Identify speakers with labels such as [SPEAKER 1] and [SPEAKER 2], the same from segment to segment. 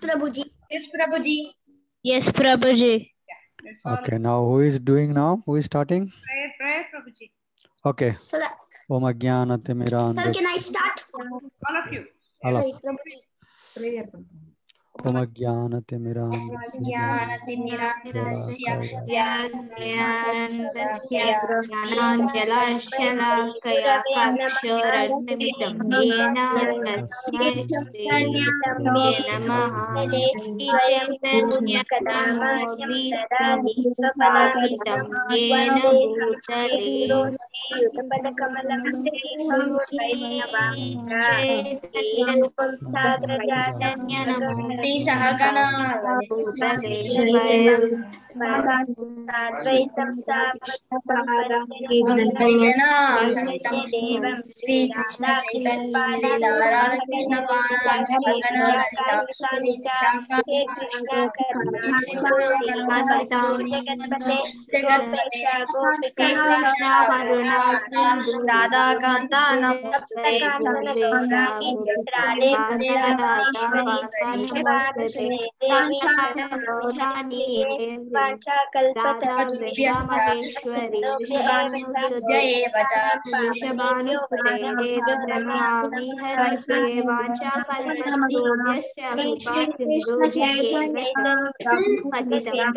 [SPEAKER 1] Prabhuji.
[SPEAKER 2] Yes, Prabhuji.
[SPEAKER 3] Yes, Prabhuji.
[SPEAKER 4] Okay, now who is doing now? Who is starting?
[SPEAKER 2] Prayer, Prabhuji.
[SPEAKER 4] Okay.
[SPEAKER 1] So that,
[SPEAKER 4] Om Ajnanatimira.
[SPEAKER 1] sir, can I start?
[SPEAKER 2] All of you.
[SPEAKER 4] All of
[SPEAKER 1] Sorry, Prabhuji.
[SPEAKER 2] Prayer.
[SPEAKER 4] Om Ajnanatimira.
[SPEAKER 2] ज्ञानतिमिरान्धस्य
[SPEAKER 3] ज्ञानन्दस्य
[SPEAKER 2] ज्ञानाञ्जलाशलाकया
[SPEAKER 3] ज्ञानाञ्जलाशलाकया येन तस्मै श्रीगुरवे नमः। श्रीचैतन्यनामोऽभिष्टादितं येन भूतले
[SPEAKER 2] श्री सहगना चैतना सहितं श्री कृष्ण चैतन्य श्री राधा कृष्ण पादान् सहगना ललिता श्री जगत्पते राधा कांता नमोस्तुते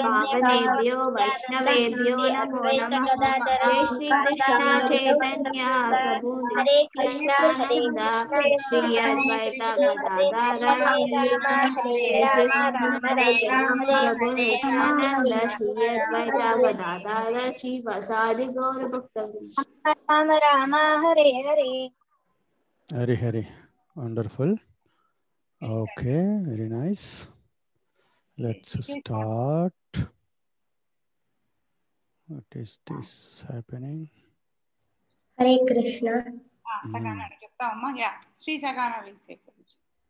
[SPEAKER 3] पावनेभ्यो वैष्णवेभ्यो नमो नमः। जय श्री कृष्ण चैतन्य प्रभु नित्यानंद श्री अद्वैत गदाधर श्री प्रभु नित्यानंद श्री अद्वैत गदाधर श्री वसादि गौर भक्त
[SPEAKER 1] Ram Ram Hare Hare.
[SPEAKER 4] Hare Hare. Wonderful. Okay, very nice. Let's start. What is this happening?
[SPEAKER 1] Hare Krishna.
[SPEAKER 2] Sagana చెప్తామమ్మా. Yeah, Sri Sagana will say.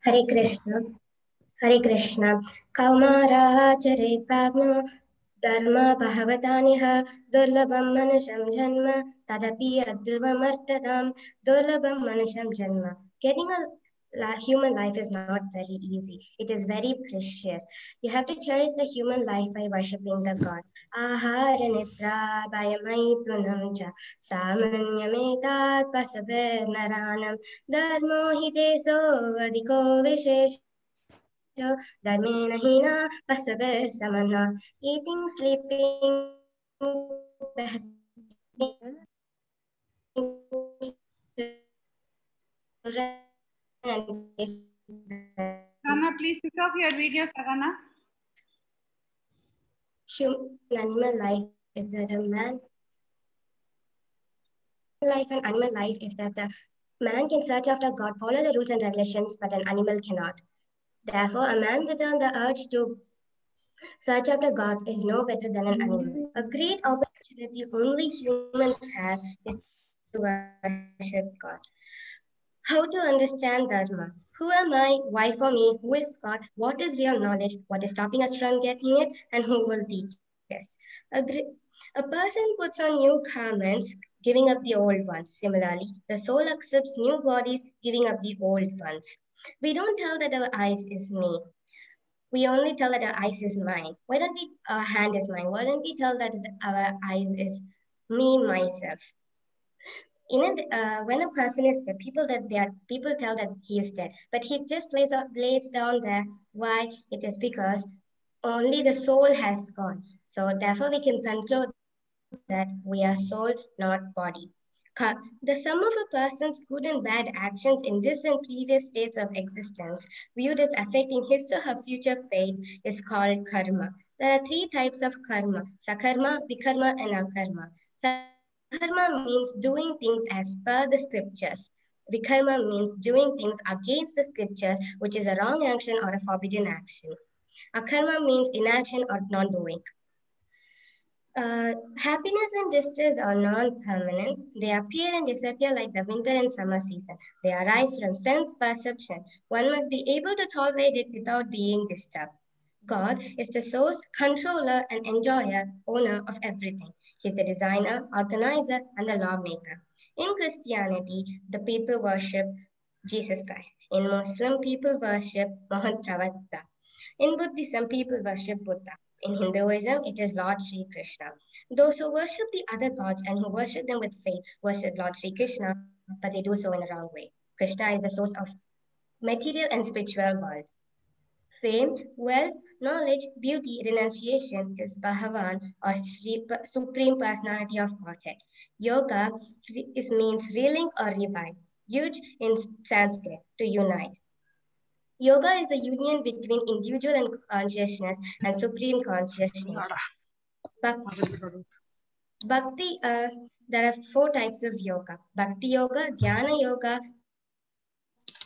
[SPEAKER 1] Hare Krishna. Hare Krishna. Kaumaraacare pragno dharma bhavataniha durlabam manasham janma tadapi adruvamartadam durlabam manasham janma. Getting a human life is not very easy. It is very precious. You have to cherish the human life by worshipping the God. Ahara nitra bhayamaitunam cha samanyametat pasabir naranam dharmo hiteso adhiko vishesh dharmena hina pasabir samana. Eating, sleeping,
[SPEAKER 2] Sagana, please switch off your video, Sagana.
[SPEAKER 1] Animal life is that a man life and animal life is that the man can search after God, follow the rules and regulations, but an animal cannot. Therefore, a man without the urge to search after God is no better than an animal. A great opportunity only humans have is to worship God. How to understand Dharma? Who am I? Why for me? Who is God? What is real knowledge? What is stopping us from getting it? And who will teach us? A person puts on new garments, giving up the old ones. Similarly, the soul accepts new bodies, giving up the old ones. We don't tell that our eyes is me. We only tell that our eyes is mine. Why don't we, our hand is mine? Why don't we tell that our eyes is me, myself? When a person is dead, people tell that he is dead, but he just lays down there. Why? It is because only the soul has gone. So therefore, we can conclude that we are soul, not body. The sum of a person's good and bad actions in this and previous states of existence, viewed as affecting his or her future fate, is called karma. There are three types of karma: sakarma, vikarma, and akarma. Sakarma means doing things as per the scriptures. Vikarma means doing things against the scriptures, which is a wrong action or a forbidden action. Akarma means inaction or non-doing. Happiness and distress are non-permanent. They appear and disappear like the winter and summer season. They arise from sense perception. One must be able to tolerate it without being disturbed. God is the source, controller, and enjoyer, owner of everything. He is the designer, organizer, and the lawmaker. In Christianity, the people worship Jesus Christ. In Muslim, people worship Mahaprabhupada. In Buddhism, people worship Buddha. In Hinduism, it is Lord Sri Krishna. Those who worship the other gods and who worship them with faith worship Lord Sri Krishna, but they do so in a wrong way. Krishna is the source of material and spiritual world. Fame, wealth, knowledge, beauty, renunciation is Bhagavan or Supreme Personality of Godhead. Yoga means reeling or revive. Yuj in Sanskrit, to unite. Yoga is the union between individual consciousness and supreme consciousness. Bhakti, there are 4 types of yoga: Bhakti Yoga, Dhyana Yoga,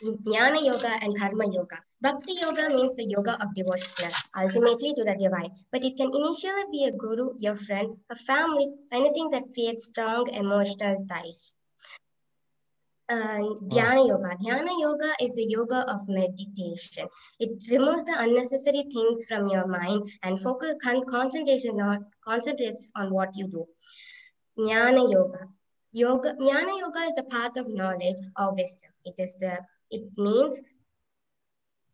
[SPEAKER 1] Jnana Yoga, and Karma Yoga. Bhakti Yoga means the yoga of devotion, ultimately to the divine, but it can initially be a guru, your friend, a family, anything that creates strong emotional ties. Dhyana Yoga. Dhyana Yoga is the yoga of meditation. It removes the unnecessary things from your mind and concentrates on what you do. Jnana Yoga. Jnana Yoga is the path of knowledge or wisdom. It means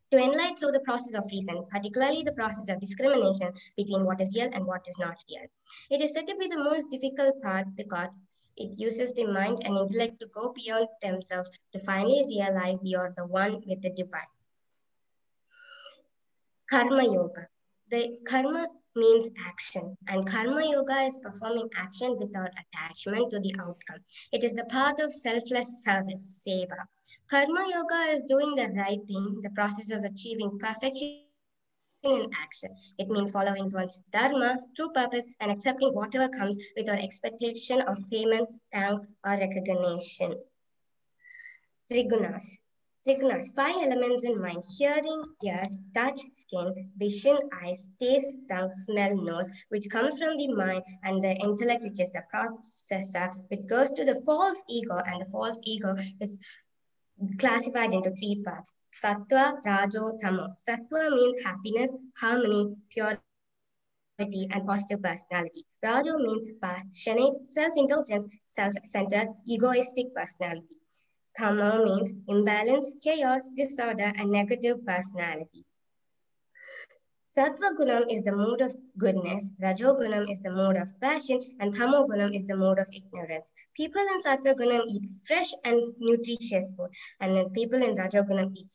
[SPEAKER 1] to enlighten through the process of reason, particularly the process of discrimination between what is real and what is not real. It is said to be the most difficult path because it uses the mind and intellect to go beyond themselves to finally realize you are the one with the divine. Karma Yoga. The karma means action, and Karma Yoga is performing action without attachment to the outcome. It is the path of selfless service, seva. Karma Yoga is doing the right thing, the process of achieving perfection in action. It means following one's dharma, true purpose, and accepting whatever comes without expectation of payment, thanks, or recognition. Trigunas. Trigunas, 5 elements in mind: hearing, ears, touch, skin, vision, eyes, taste, tongue, smell, nose, which comes from the mind, and the intellect, which is the processor, which goes to the false ego, and the false ego is classified into 3 parts: Sattva, Rajo, Tamo. Sattva means happiness, harmony, purity, and positive personality. Rajo means passionate, self-indulgence, self-centered, egoistic personality. Tamo means imbalance, chaos, disorder, and negative personality. Sattva Gunam is the mood of goodness, Rajo Gunam is the mood of passion, and Tamo Gunam is the mood of ignorance. People in Sattva Gunam eat fresh and nutritious food, and then people in Rajo Gunam eat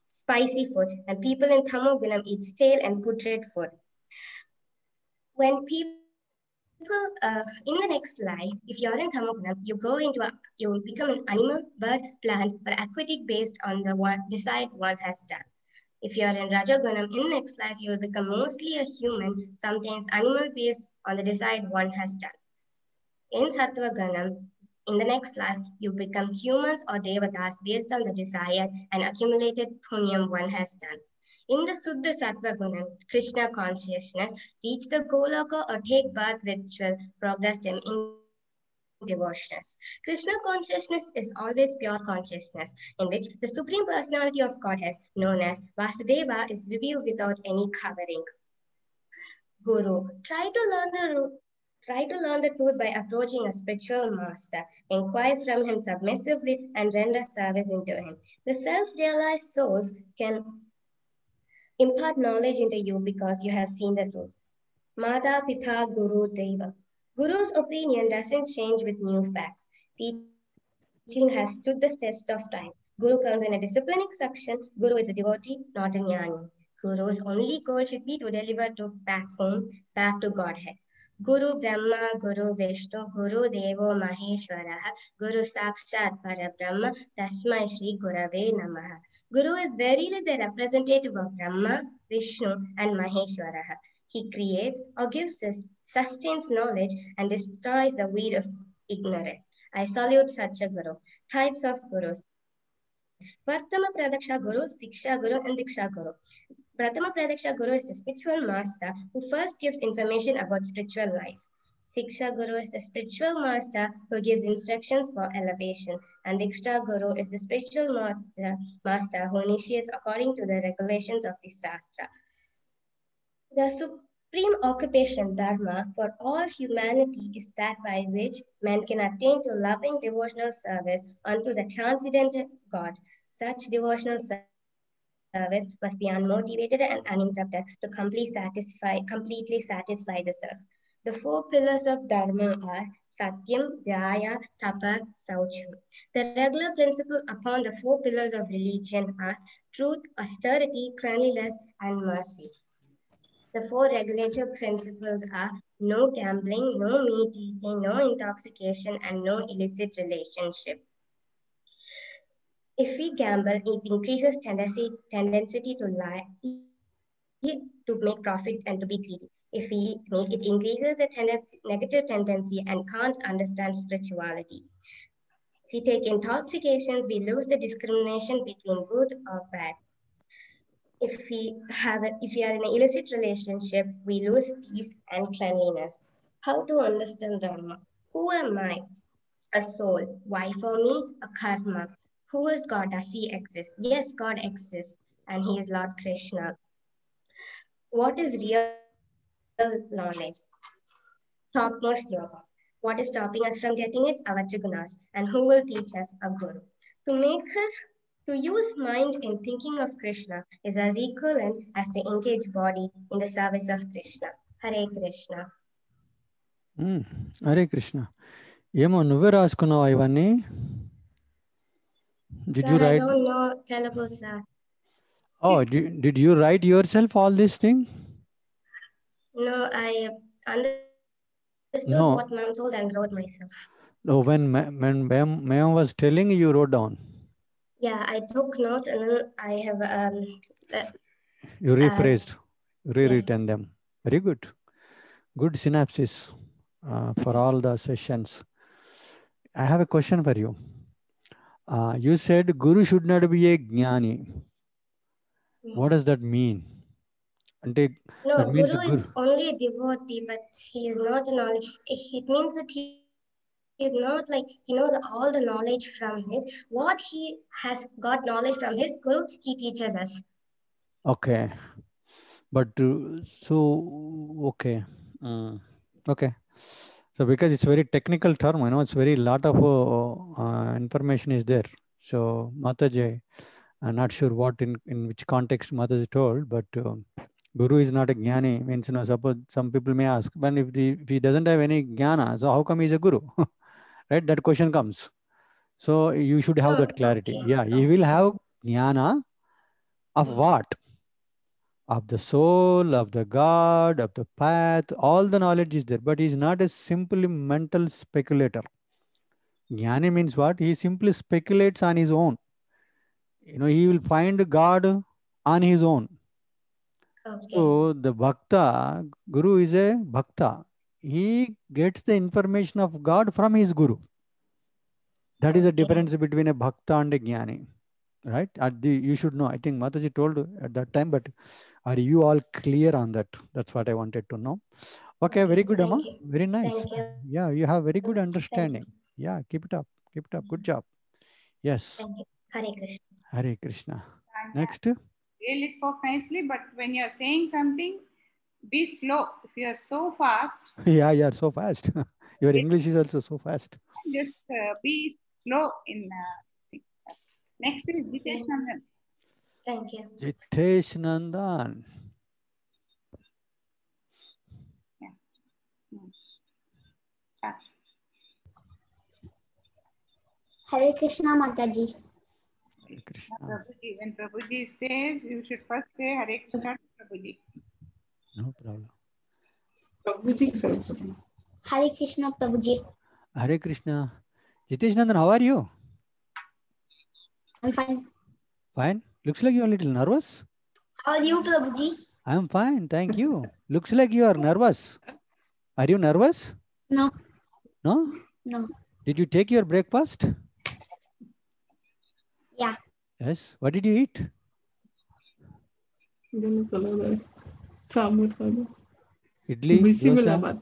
[SPEAKER 1] spicy food, and people in Tamo Gunam eat stale and putrid food. When people in the next life, if you're in Tamo Gunam, you become an animal, bird, plant, or aquatic based on the decide one has done. If you are in Rajagunam, in next life, you will become mostly a human, sometimes animal based on the decide one has done. In Sattva Ganam, in the next life, you become humans or devatas based on the desire and accumulated punyam one has done. In the Suddha Sattva Gunam, Krishna consciousness, reach the Goloka or take birth which will progress them in devotionals. Krishna consciousness is always pure consciousness, in which the Supreme Personality of Godhead, known as Vasudeva, is revealed without any covering. Guru. Try to learn the truth by approaching a spiritual master. Inquire from him submissively and render service into him. The self-realized souls can impart knowledge into you because you have seen the truth. Mata Pitha Guru Deva. Guru's opinion doesn't change with new facts. Teaching has stood the test of time. Guru comes in a disciplining section. Guru is a devotee, not a jnani. Guru's only goal should be to deliver back home, back to Godhead. Guru Brahma, Guru Vishnu, Guru Devo Maheshwaraha, Guru Sakshat Parabrahma, Tasmai Shri Gurave Namaha. Guru is verily the representative of Brahma, Vishnu, and Maheshwaraha. He creates or gives us, sustains knowledge, and destroys the weed of ignorance. I salute such a Guru. Types of Gurus. Pratama Pradaksha Guru, Siksha Guru, and Diksha Guru. Pratama Pradaksha Guru is the spiritual master who first gives information about spiritual life. Siksha Guru is the spiritual master who gives instructions for elevation. And Diksha Guru is the spiritual master who initiates according to the regulations of the Shastra. Preoccupation dharma for all humanity is that by which man can attain to loving devotional service unto the transcendental God. Such devotional service must be unmotivated and uninterrupted to completely satisfy the self. The four pillars of dharma are Satyam, Dhyaya, Tapa, Saucham. The regular principle upon the four pillars of religion are truth, austerity, cleanliness, and mercy. The four regulative principles are no gambling, no meat eating, no intoxication, and no illicit relationship. If we gamble, it increases tendency to lie, to make profit, and to be greedy. If we eat meat, it increases the negative tendency and can't understand spirituality. If we take intoxications, we lose the discrimination between good or bad. If we are in an illicit relationship, we lose peace and cleanliness. How to understand Dharma? Who am I? A soul. Why for me? A karma. Who is God? Does he exist? Yes, God exists, and he is Lord Krishna. What is real knowledge? Topmost yoga. What is stopping us from getting it? Our jigunas. And who will teach us? A guru. To use mind in thinking of Krishna is as equivalent as to engage body in the service of Krishna. Hare Krishna.
[SPEAKER 4] Hare Krishna. ఏమో నువ్వే రాసుకున్నావా ఇవన్నీ? Did
[SPEAKER 1] Sir,
[SPEAKER 4] you write?
[SPEAKER 1] I don't know Telugu, sir.
[SPEAKER 4] Oh, did you write yourself all this thing?
[SPEAKER 1] No, I understood
[SPEAKER 4] No.
[SPEAKER 1] what ma'am told and wrote myself.
[SPEAKER 4] No, when ma'am was telling, you wrote down.
[SPEAKER 1] Yeah, I took notes and then I have
[SPEAKER 4] You rephrased, rewritten
[SPEAKER 1] yes.
[SPEAKER 4] them. Very good. Good synopsis for all the sessions. I have a question for you. You said Guru should not be a jnani. What does that mean?
[SPEAKER 1] No,
[SPEAKER 4] that means
[SPEAKER 1] Guru is only a devotee, but he is not a knowledge. It means that he is not like he knows all the knowledge from his. What he has got knowledge from his Guru, he teaches us.
[SPEAKER 4] Okay. But okay. Okay. So because it's very technical term, I know it's very lot of information is there. So Mataji, I'm not sure what in which context Mataji told, but Guru is not a jnani. Means, you know, suppose some people may ask, but if he doesn't have any jnana, so how come he's a Guru? Right? That question comes. So you should have that clarity.
[SPEAKER 1] Okay.
[SPEAKER 4] Yeah, he will have jnana of what? Of the soul, of the God, of the path, all the knowledge is there, but he's not a simply mental speculator. Jnani means what? He simply speculates on his own. You know, he will find God on his own.
[SPEAKER 1] Okay.
[SPEAKER 4] So the bhakta, Guru is a bhakta. He gets the information of God from his Guru. That is the difference between a bhakta and a jnani. Right? You should know. I think Mataji told at that time, but are you all clear on that? That's what I wanted to know. Okay, very good, Amma. Very nice.
[SPEAKER 1] Thank you.
[SPEAKER 4] Yeah, you have very good understanding. Yeah, keep it up. Keep it up. Good job. Yes.
[SPEAKER 1] Thank you. Hare Krishna.
[SPEAKER 4] Hare Krishna. Next.
[SPEAKER 2] Really spoke nicely, but when you're saying something, be slow. If you're so fast.
[SPEAKER 4] Yeah, you are so fast. Your English is also so fast.
[SPEAKER 2] Just be slow in this thing. Next is Jitesh Nandan.
[SPEAKER 1] Thank you.
[SPEAKER 4] Jitesh Nandan.
[SPEAKER 2] Yeah. Start.
[SPEAKER 5] Hare Krishna, Mataji.
[SPEAKER 4] Hare Krishna.
[SPEAKER 2] Prabhuji, when Prabhuji says, you should first say Hare Krishna to Prabhuji.
[SPEAKER 4] No problem.
[SPEAKER 5] Prabhuji, Hare Krishna, Prabhuji.
[SPEAKER 4] Hare Krishna. Jitesh Nandan, how are you?
[SPEAKER 5] I'm fine.
[SPEAKER 4] Fine. Looks like you are a little nervous.
[SPEAKER 5] How are you, Prabhuji?
[SPEAKER 4] I'm fine, thank you. Looks like you are nervous. Are you nervous?
[SPEAKER 5] No.
[SPEAKER 4] No?
[SPEAKER 5] No.
[SPEAKER 4] Did you take your breakfast?
[SPEAKER 5] Yeah.
[SPEAKER 4] Yes. What did you eat? Idli.
[SPEAKER 5] Bismillah.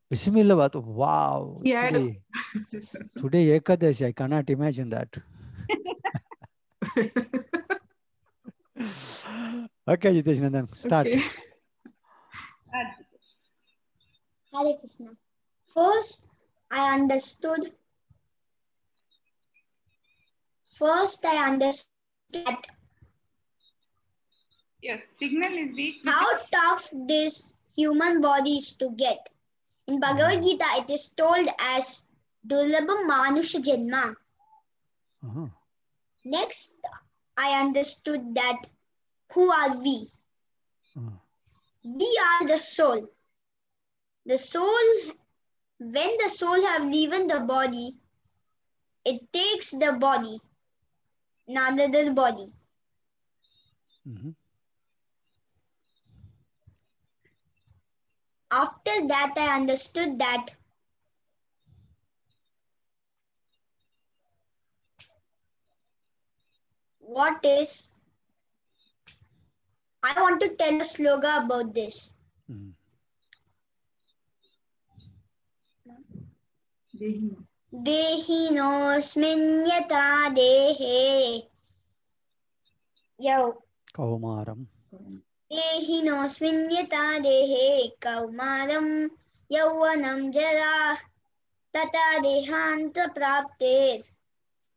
[SPEAKER 4] Bismillah. Wow.
[SPEAKER 5] Yeah.
[SPEAKER 4] Today Ekadashi, I cannot imagine that. Okay, Jitesh Nandan, start.
[SPEAKER 2] Okay.
[SPEAKER 5] understood. First, I understood that
[SPEAKER 2] Yes, signal is weak.
[SPEAKER 5] how tough this human body is to get. In Bhagavad Gita, it is told as Durlabha Manusha Janma.
[SPEAKER 4] Uh-huh.
[SPEAKER 5] Next, I understood that who are we?
[SPEAKER 4] Uh-huh.
[SPEAKER 5] We are the soul. The soul, when the soul have leaven the body, it takes the body, another body.
[SPEAKER 4] Mm-hmm.
[SPEAKER 5] After that, I understood that what is, I want to tell a slogan about this.
[SPEAKER 4] Mm-hmm.
[SPEAKER 5] Dehinosmin yata dehe. Yo.
[SPEAKER 4] Kaumaram.
[SPEAKER 5] Dehinosmin yata dehe kaumaram yauvanam jara tata dehanta prapte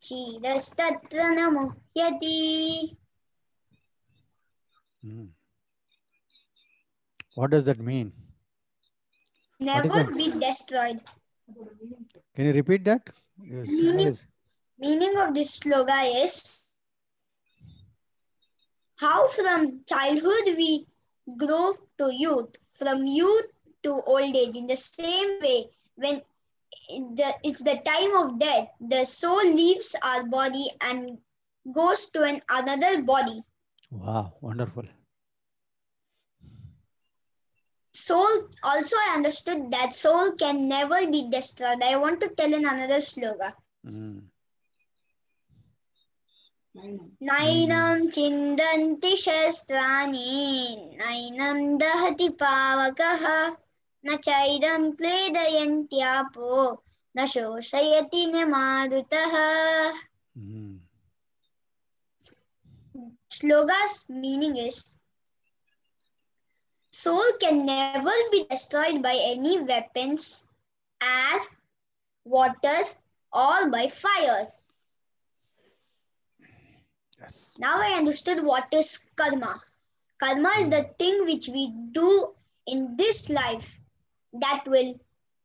[SPEAKER 5] shirastatra namuhyati.
[SPEAKER 4] What does that mean?
[SPEAKER 5] Never be destroyed.
[SPEAKER 4] Can you repeat that?
[SPEAKER 5] Meaning of this slogan is how from childhood we grow to youth, from youth to old age. In the same way, when it's the time of death, the soul leaves our body and goes to another body.
[SPEAKER 4] Wow, wonderful.
[SPEAKER 5] Soul, also I understood that soul can never be destroyed. I want to tell in another slogan. Nainam chindanti shastrani, nainam dahati pavakaha, na chaidam kledayantyapo, na shoshayati namadutaha. Sloga's meaning is, soul can never be destroyed by any weapons, air, water, or by fire.
[SPEAKER 4] Yes.
[SPEAKER 5] Now I understood what is karma. Karma is the thing which we do in this life that will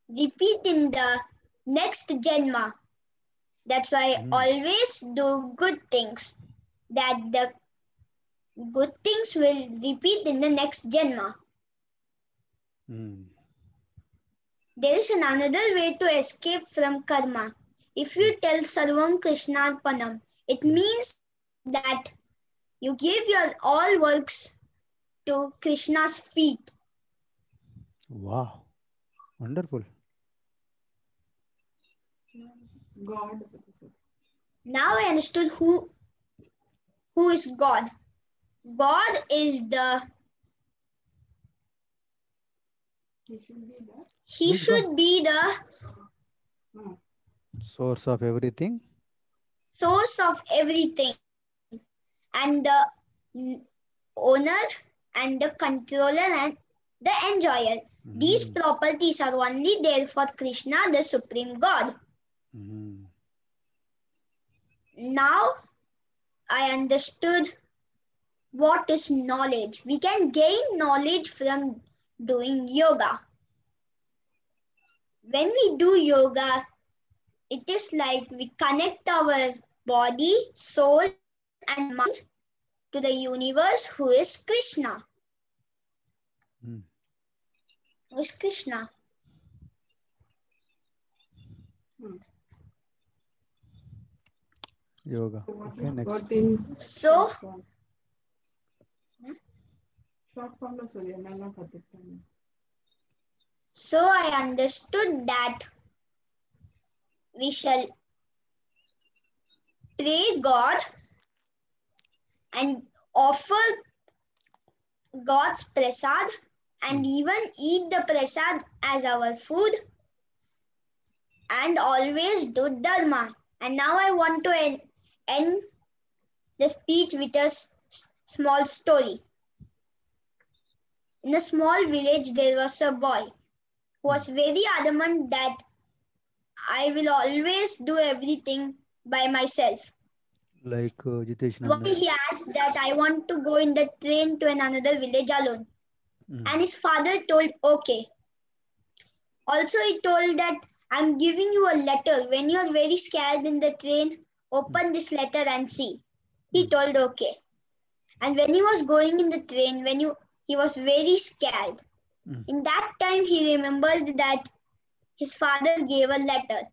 [SPEAKER 5] repeat in the next Janma. That's why always do good things, that the good things will repeat in the next Janma. There is another way to escape from karma. If you tell Sarvam Krishnarpanam, it means that you give your all works to Krishna's feet.
[SPEAKER 4] Wow, wonderful.
[SPEAKER 2] God.
[SPEAKER 5] Now I understood who is God. God is He should be the
[SPEAKER 4] Source of everything.
[SPEAKER 5] Source of everything, and the owner and the controller and the enjoyer. These properties are only there for Krishna, the Supreme God. Now I understood what is knowledge. We can gain knowledge from doing yoga. When we do yoga, it is like we connect our body, soul, and mind to the universe, who is Krishna. Who is Krishna?
[SPEAKER 4] Yoga. Okay, next.
[SPEAKER 5] So, so I understood that we shall pray God and offer God's prasad and even eat the prasad as our food and always do dharma. And now I want to end the speech with a small story. In a small village, there was a boy who was very adamant that I will always do everything by myself.
[SPEAKER 4] Like Jitesh
[SPEAKER 5] Why
[SPEAKER 4] Nandan.
[SPEAKER 5] he asked that I want to go in the train to another village alone. And his father told okay. Also, he told that I'm giving you a letter. When you're very scared in the train, open this letter and see. He told okay. And when he was going in the train, he was very scared. In that time, he remembered that his father gave a letter.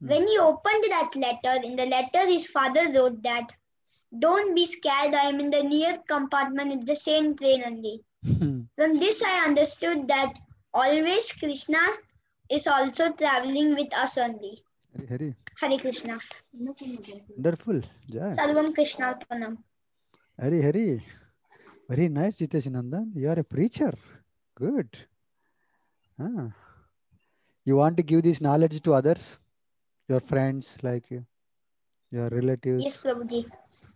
[SPEAKER 5] When he opened that letter, in the letter, his father wrote that, don't be scared, I am in the near compartment in the same train only. From this, I understood that always Krishna is also traveling with us only.
[SPEAKER 4] Hari.
[SPEAKER 5] Hare Krishna.
[SPEAKER 4] Wonderful. Yeah.
[SPEAKER 5] Sarvam Krishna Arpanam.
[SPEAKER 4] Hari. Very nice, Jitesh Nandan. You are a preacher. Good. You want to give this knowledge to others? Your friends, like you, your relatives?
[SPEAKER 5] Yes, Prabhuji.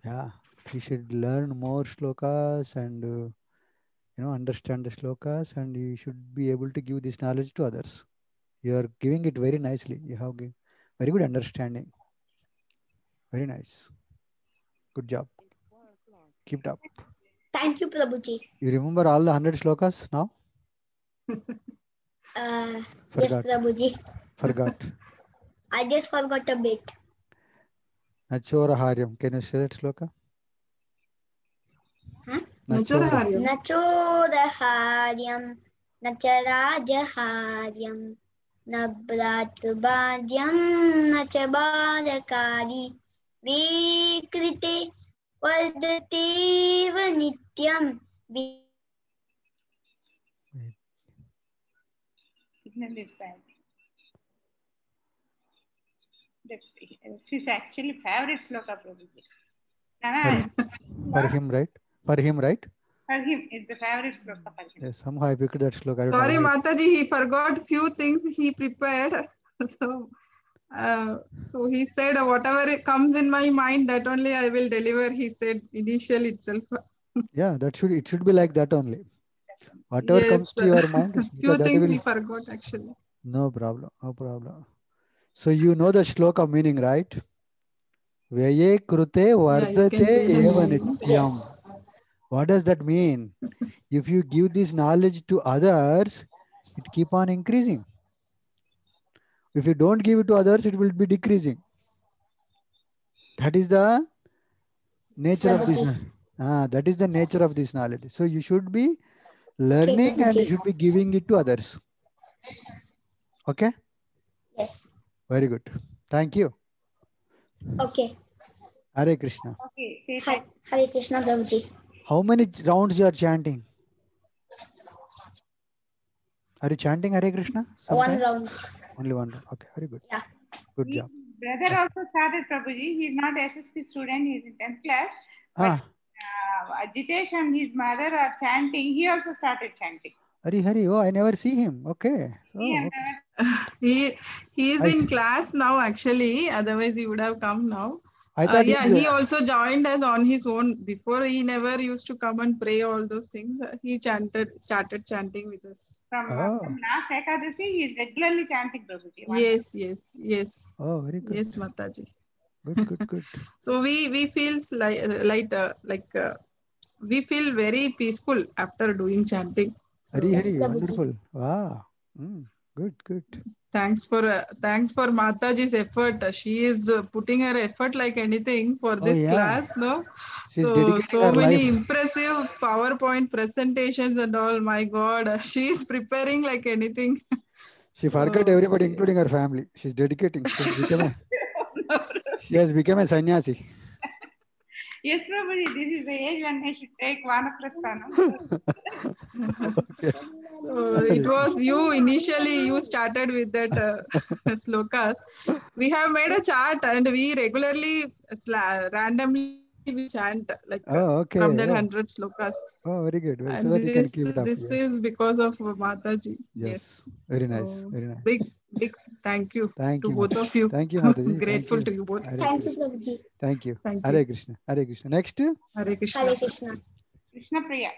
[SPEAKER 4] Yeah. You should learn more shlokas and understand the shlokas, and you should be able to give this knowledge to others. You are giving it very nicely. You have very good understanding. Very nice. Good job. Keep it up.
[SPEAKER 5] Thank you, Prabhuji.
[SPEAKER 4] You remember all the 100 shlokas now?
[SPEAKER 5] Yes,
[SPEAKER 4] Forgot.
[SPEAKER 5] Prabhuji.
[SPEAKER 4] Forgot.
[SPEAKER 5] I just forgot a bit.
[SPEAKER 4] Nachoraharyam. Can you say that shloka?
[SPEAKER 5] Huh?
[SPEAKER 4] Nachoraharyam.
[SPEAKER 5] Nachoraharyam, nacharajaharyam, nabratubhadyam, nachabadakari, vikrite vardate nityam.
[SPEAKER 2] Signal is bad. This is actually favorite sloka, Prabhuji.
[SPEAKER 4] For him, right? For him, right?
[SPEAKER 2] For him, it's a favorite sloka for him.
[SPEAKER 4] Yes, somehow I picked that sloka. I don't
[SPEAKER 6] Sorry,
[SPEAKER 4] know why.
[SPEAKER 6] Mataji, he forgot few things he prepared. So he said, whatever comes in my mind, that only I will deliver. He said initial itself.
[SPEAKER 4] Yeah, it should be like that only. Whatever comes to your mind,
[SPEAKER 6] few
[SPEAKER 4] that
[SPEAKER 6] things
[SPEAKER 4] will...
[SPEAKER 6] he forgot actually.
[SPEAKER 4] No problem, no problem. So you know the shloka meaning, right? Vyaye krute vardate eva nityam.
[SPEAKER 5] Yes.
[SPEAKER 4] What does that mean? If you give this knowledge to others, it keep on increasing. If you don't give it to others, it will be decreasing. That is the nature of this. That is the nature of this knowledge. So you should be learning and you should be giving it to others. Okay?
[SPEAKER 5] Yes.
[SPEAKER 4] Very good. Thank you.
[SPEAKER 5] Okay.
[SPEAKER 2] Okay,
[SPEAKER 4] Hare Krishna.
[SPEAKER 2] say
[SPEAKER 5] Hare Krishna, Prabhuji.
[SPEAKER 4] How many rounds you are chanting? Are you chanting Hare Krishna?
[SPEAKER 5] One round.
[SPEAKER 4] Only one round. Okay, very good.
[SPEAKER 5] Yeah.
[SPEAKER 4] Good job.
[SPEAKER 2] Brother also started, Prabhuji. He's not SSP student. He's in 10th class. But Jitesh and his mother are chanting. He also started chanting.
[SPEAKER 4] Hari. Oh, I never see him. Okay. Oh,
[SPEAKER 6] okay. He is in class now actually. Otherwise, he would have come now.
[SPEAKER 4] I thought
[SPEAKER 6] he also joined us on his own. Before, he never used to come and pray all those things. He started chanting with us.
[SPEAKER 2] From last Ekadasi, he is regularly chanting, Prabhuji.
[SPEAKER 6] Yes.
[SPEAKER 4] Oh, very good.
[SPEAKER 6] Yes, Mataji.
[SPEAKER 4] Good.
[SPEAKER 6] So we feel we feel very peaceful after doing chanting. So,
[SPEAKER 4] Hari, wonderful. Wow. Good.
[SPEAKER 6] Thanks for Mataji's effort. She is putting her effort like anything for this class, no?
[SPEAKER 4] She's
[SPEAKER 6] so many impressive PowerPoint presentations and all. My God, she is preparing like anything.
[SPEAKER 4] She forgot everybody, including her family. She's dedicating. She has become a sannyasi.
[SPEAKER 2] Yes, Prabhuji, this is the age when I should take Vanaprasthanam.
[SPEAKER 6] Okay. So it was you, initially you started with that slokas. We have made a chart and we regularly randomly we chant like from that 100 slokas.
[SPEAKER 4] Oh, very good.
[SPEAKER 6] And
[SPEAKER 4] so that you can keep it up.
[SPEAKER 6] This is because of Mataji.
[SPEAKER 4] Yes. Very nice. Very nice.
[SPEAKER 6] Big thank you to both
[SPEAKER 4] Mataji.
[SPEAKER 6] of you.
[SPEAKER 4] Thank you, Mataji.
[SPEAKER 6] Grateful to you both.
[SPEAKER 5] Thank you, Prabhuji.
[SPEAKER 4] Thank you.
[SPEAKER 6] Thank
[SPEAKER 4] Hare
[SPEAKER 6] you.
[SPEAKER 4] Krishna. Hare Krishna. Next.
[SPEAKER 6] Hare Krishna.
[SPEAKER 5] Hare Krishna.
[SPEAKER 2] Krishna Priya.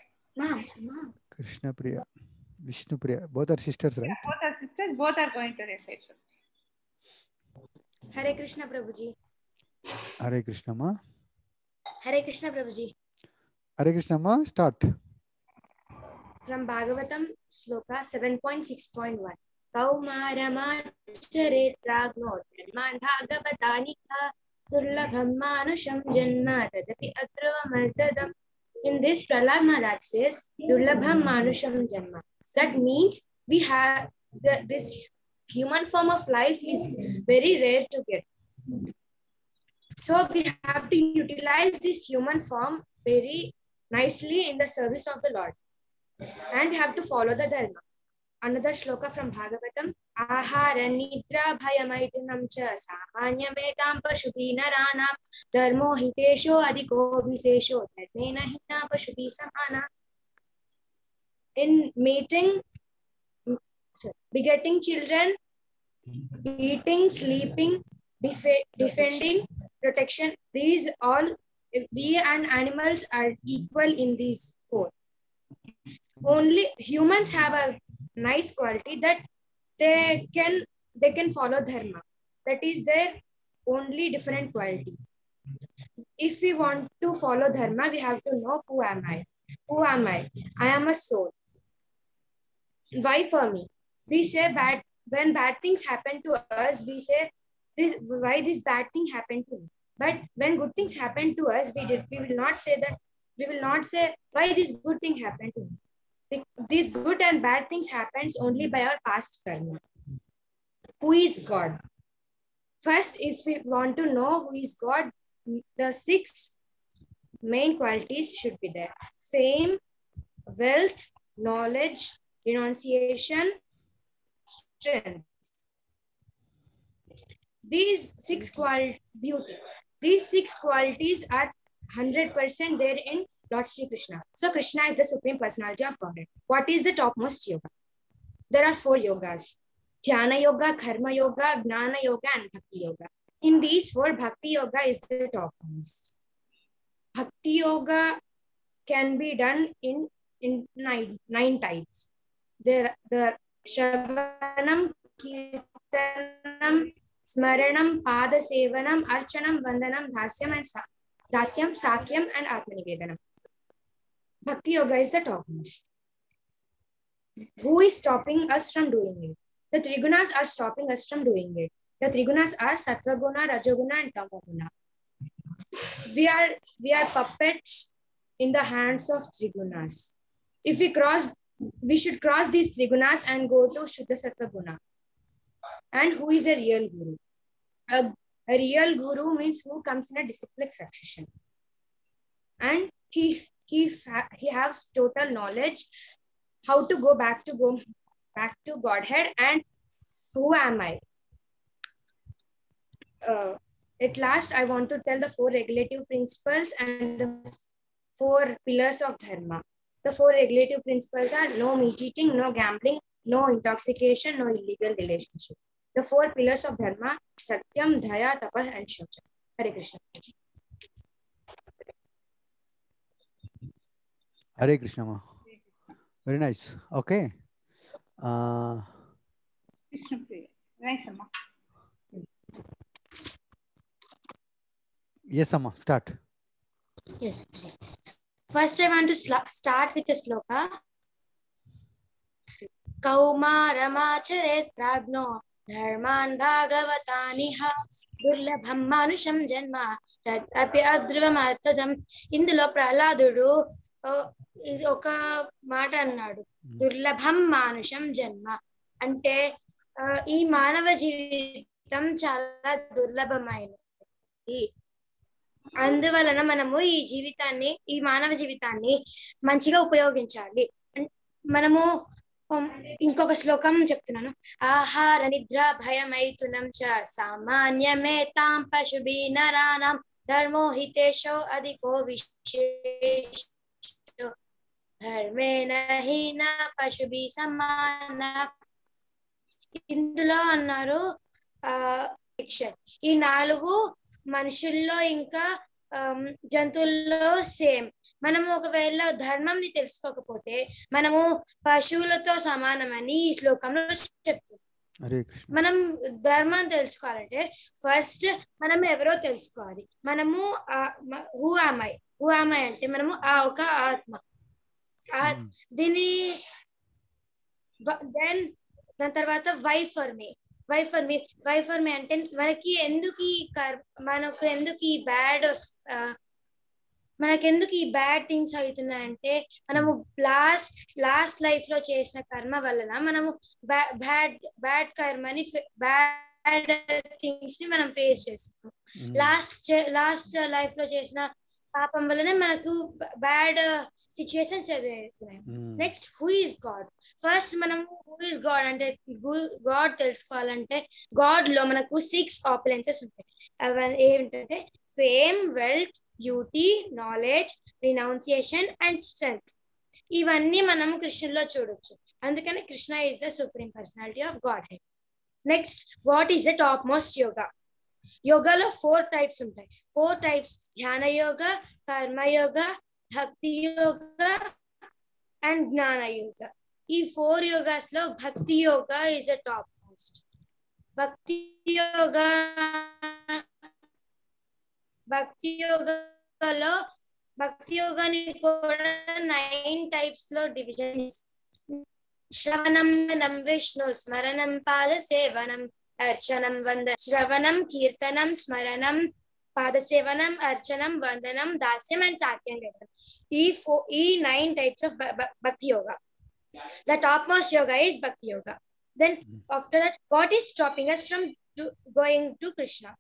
[SPEAKER 4] Krishna Priya. Vishnu Priya. Both are sisters, right?
[SPEAKER 2] Yeah, both are sisters. Both are going to recite.
[SPEAKER 7] Hare Krishna Prabhuji.
[SPEAKER 4] Hare Krishna ma.
[SPEAKER 7] Hare Krishna Prabhuji.
[SPEAKER 4] Hare Krishna ma, start.
[SPEAKER 7] From Bhagavatam, Sloka 7.6.1. Kaumaramacharet ragno dharman bhagavatanika durlabham manusham janma tadapi atramartadam. In this, Prahlad Maharaj says, Durlabham manusham janma. That means we have this human form of life is very rare to get. So we have to utilize this human form very nicely in the service of the Lord. And we have to follow the dharma. Another shloka from Bhagavatam. Ahara nidra bhayamaitunam cha samanyametam pashubi naranam dharmo hitesho adiko visesho dharmena hina pashubi samana. In mating, begetting children, eating, sleeping, defending, protection, these all, we and animals are equal in these four. Only humans have a nice quality that they can follow dharma. That is their only different quality. If we want to follow dharma, we have to know who am I. Who am I? I am a soul. Why for me? We say when bad things happen to us, we say why this bad thing happened to me. But when good things happen to us, we will not say why this good thing happened to me. These good and bad things happens only by our past karma. Who is God? First, if we want to know who is God, the 6 main qualities should be there. Fame, wealth, knowledge, renunciation, strength. These 6 qualities are 100% there in Lord Shri Krishna. So Krishna is the Supreme Personality of Godhead. What is the topmost yoga? There are 4 yogas. Dhyana Yoga, Karma Yoga, Gnana Yoga and Bhakti Yoga. In these 4, Bhakti Yoga is the topmost. Bhakti Yoga can be done in 9 types. There are Shravanam, Kirtanam, Smaranam, Pada Sevanam, Archanam, Vandanam, Dasyam, Sakyam and Atmanivedanam. Bhakti Yoga is the topmost. Who is stopping us from doing it? The Trigunas are stopping us from doing it. The Trigunas are Sattva Guna, Rajoguna and Tamoguna. We are puppets in the hands of Trigunas. If we should cross these Trigunas and go to Shuddha Sattva Guna. And who is a real Guru? A real Guru means who comes in a disciplic succession. And he has total knowledge how to go back to Godhead and who am I. At last, I want to tell the 4 regulative principles and the 4 pillars of dharma. The 4 regulative principles are no meat eating, no gambling, no intoxication, no illegal relationship. The 4 pillars of dharma: Satyam, Daya, Tapah and Shocha. Hare Krishna.
[SPEAKER 4] Hare Krishna ma. Very nice. Okay.
[SPEAKER 2] Krishna Priya. Nice, Amma.
[SPEAKER 4] Yes, Amma. Start.
[SPEAKER 7] Yes. First, I want to start with a sloka. Kaumaramacharet pragno dharman bhagavataniha durlabham manusham janma tadapi adrivamartadam. Indulo Prahladudu ఇది ఒక మాట అన్నాడు, దుర్లభం మానుషం జన్మ అంటే ఈ మానవ జీవితం చాలా దుర్లభమైనది. అందువలన మనము ఈ మానవ జీవితాన్ని మంచిగా ఉపయోగించాలి. మనము ఇంకొక శ్లోకం చెప్తున్నాను. ఆహార నిద్ర భయమైతునం చ సామాన్యమేతాం పశుభి నరాణం ధర్మో హితేషో అధికో విశేష ధర్మేణ హీన పశుభి సమాన. ఇందులో అన్నారు ఈ 4 మనుషుల్లో ఇంకా జంతువుల్లో సేమ్. మనము ఒకవేళ ధర్మంని తెలుసుకోకపోతే మనము పశువులతో సమానమని ఈ శ్లోకంలో చెప్తుంది. మనం ధర్మం తెలుసుకోవాలంటే ఫస్ట్ మనం ఎవరో తెలుసుకోవాలి. మనము హూ ఆమ్ ఐ అంటే మనము ఒక ఆత్మ. దీని దాని తర్వాత వై ఫర్ మీ అంటే మనకి ఎందుకు ఈ బ్యాడ్ థింగ్స్ అవుతున్నాయంటే మనము లాస్ట్ లైఫ్ లో చేసిన కర్మ వలన మనము బ్యాడ్ కర్మని బ్యాడ్ థింగ్స్ ని మనం ఫేస్ చేస్తాము. లాస్ట్ లైఫ్ లో చేసిన పాపం వలన మనకు బ్యాడ్ సిచ్యుయేషన్స్ ఎదురవుతున్నాయి. Next who is God. First మనం హూ ఈస్ గాడ్ అంటే గాడ్ తెలుసుకోవాలంటే గాడ్ లో మనకు 6 ఆపులెన్సెస్ ఉంటాయి. అవి ఏంటంటే fame, wealth, beauty, knowledge, renunciation and strength. ఇవన్నీ మనం కృష్ణుల్లో చూడొచ్చు. అందుకని Krishna is the supreme personality of God head. Next what is the top most yoga. యోగాలో 4 టైప్స్ ఉంటాయి. 4 టైప్స్ ధ్యాన యోగ, కర్మ యోగ, భక్తి యోగ అండ్ జ్ఞాన యోగ. ఈ 4 యోగాస్ లో భక్తి యోగ ఈస్ ద టాప్ మోస్ట్. భక్తి యోగాని కూడా 9 టైప్స్ లో డివిజన్. శ్రవణం విష్ణు స్మరణం పాద సేవనం అర్చనం శ్రవణం కీర్తనం స్మరణం పాద సేవనం అర్చనం వందనం దాస్యం అండ్ సాత్యం. ఈ 9 types of bhakti yoga. The topmost yoga is bhakti yoga. Then after that, what is stopping us from going to Krishna?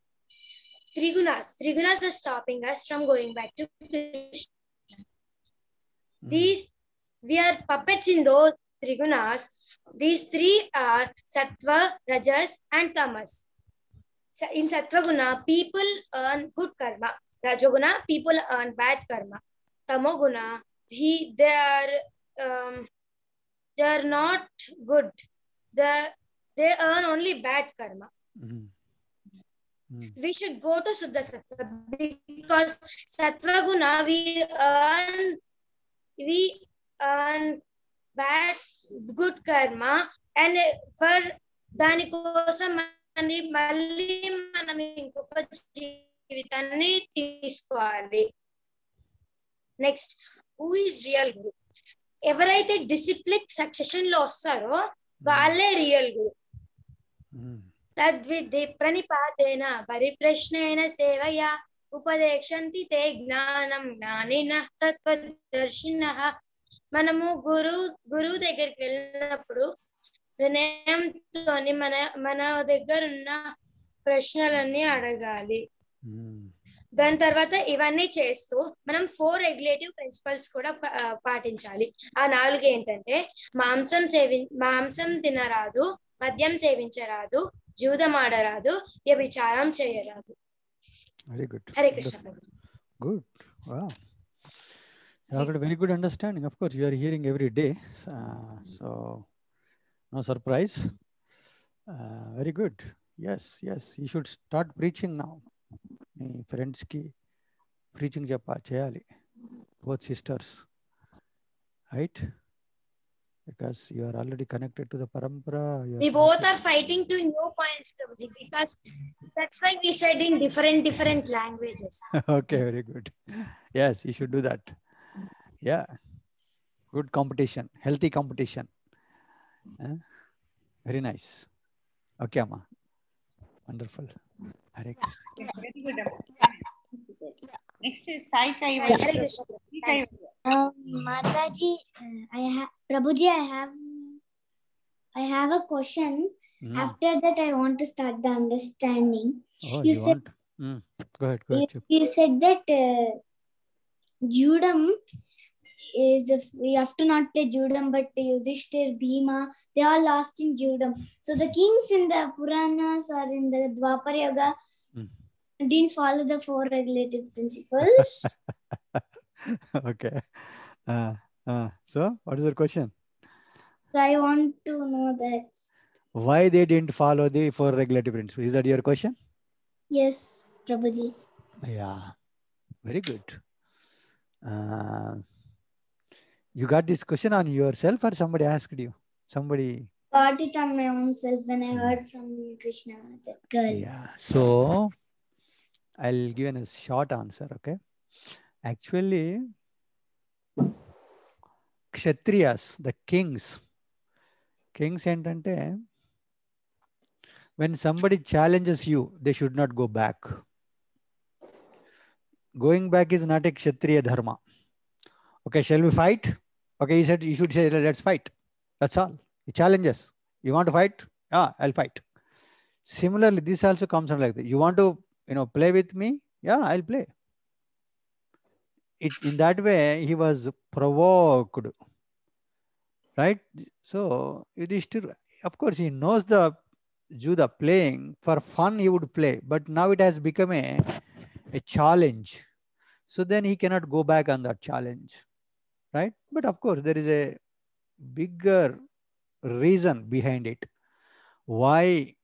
[SPEAKER 7] Trigunas are stopping us from going back to Krishna. We are puppets in those Trigunas. These 3 are Sattva, Rajas and Tamas. In Sattva Guna, people earn good karma. Rajoguna, people earn bad karma. Tamoguna, they are not good. They earn only bad karma. We should go to Suddha Sattva because Sattva Guna we earn good karma, and for దాని కోసం మళ్ళీ మనం ఇంకొక జీవితాన్ని తీసుకోవాలి. Next who is real గురు. ఎవరైతే discipline succession లో వస్తారో వాళ్ళే రియల్ గురు. తద్విద్ది ప్రణిపాతేన పరిప్రశ్నేన సేవయా ఉపదేశంతి తే జ్ఞానం జ్ఞానినః తత్వదర్శినః. మనము గురువు దగ్గరికి వెళ్ళినప్పుడు వినయంతో మన దగ్గర ఉన్న ప్రశ్నలన్నీ అడగాలి. దాని తర్వాత ఇవన్నీ చేస్తూ మనం 4 రెగ్యులేటివ్ ప్రిన్సిపల్స్ కూడా పాటించాలి. ఆ 4 ఏంటంటే మాంసం తినరాదు, మద్యం సేవించరాదు, జూదం ఆడరాదు, వ్యభిచారం చేయరాదు.
[SPEAKER 4] Very good.
[SPEAKER 7] Hare Krishna.
[SPEAKER 4] Good. Wow. You have got a very good understanding. Of course, you are hearing every day. So, no surprise. Very good. Yes. You should start preaching now. Friends ki preaching cheyali. Both sisters. Right? Because you are already connected to the parampara.
[SPEAKER 7] We both are fighting to new points, Prabhuji, because that's why we said in different languages.
[SPEAKER 4] Okay, very good. Yes, you should do that. Yeah. Good competition. Healthy competition. Very nice. Okay, Amma. Wonderful. Hare Krishna.
[SPEAKER 2] Very good. Next is Sai Kaivalya.
[SPEAKER 8] Mataji, Prabhuji, I have a question. After that, I want to start the understanding.
[SPEAKER 4] Oh, you said, Go ahead.
[SPEAKER 8] You said that Judam is, you have to not play Judam, but Yudhishthir, Bhima, they all lost in Judam. So the kings in the Puranas or in the Dwapar Yoga didn't follow the 4 regulative principles.
[SPEAKER 4] Okay. So what is your question?
[SPEAKER 8] So I want to know that.
[SPEAKER 4] Why they didn't follow the 4 regulative principles? Is that your question?
[SPEAKER 8] Yes, Prabhuji.
[SPEAKER 4] Yeah. Very good. You got this question on yourself or somebody asked you? Somebody
[SPEAKER 8] got it on my own self when I heard from Krishna, that girl.
[SPEAKER 4] Yeah. So I'll give a short answer. Okay. Actually, Kshatriyas, the kings ఏంటంటే, when somebody challenges you, they should not go back. Going back is not a Kshatriya dharma. Okay, shall we fight? Okay, he said, you should say, let's fight. That's all. He challenges. You want to fight? Yeah, I'll fight. Similarly, this also comes out like that. You want to, play with me? Yeah, I'll play. In that way, he was provoked. Right? So, Yudhishthira, of course, he knows the Judah playing. For fun, he would play. But now it has become a challenge. So then he cannot go back on that challenge. Right? But of course, there is a bigger reason behind it. Why?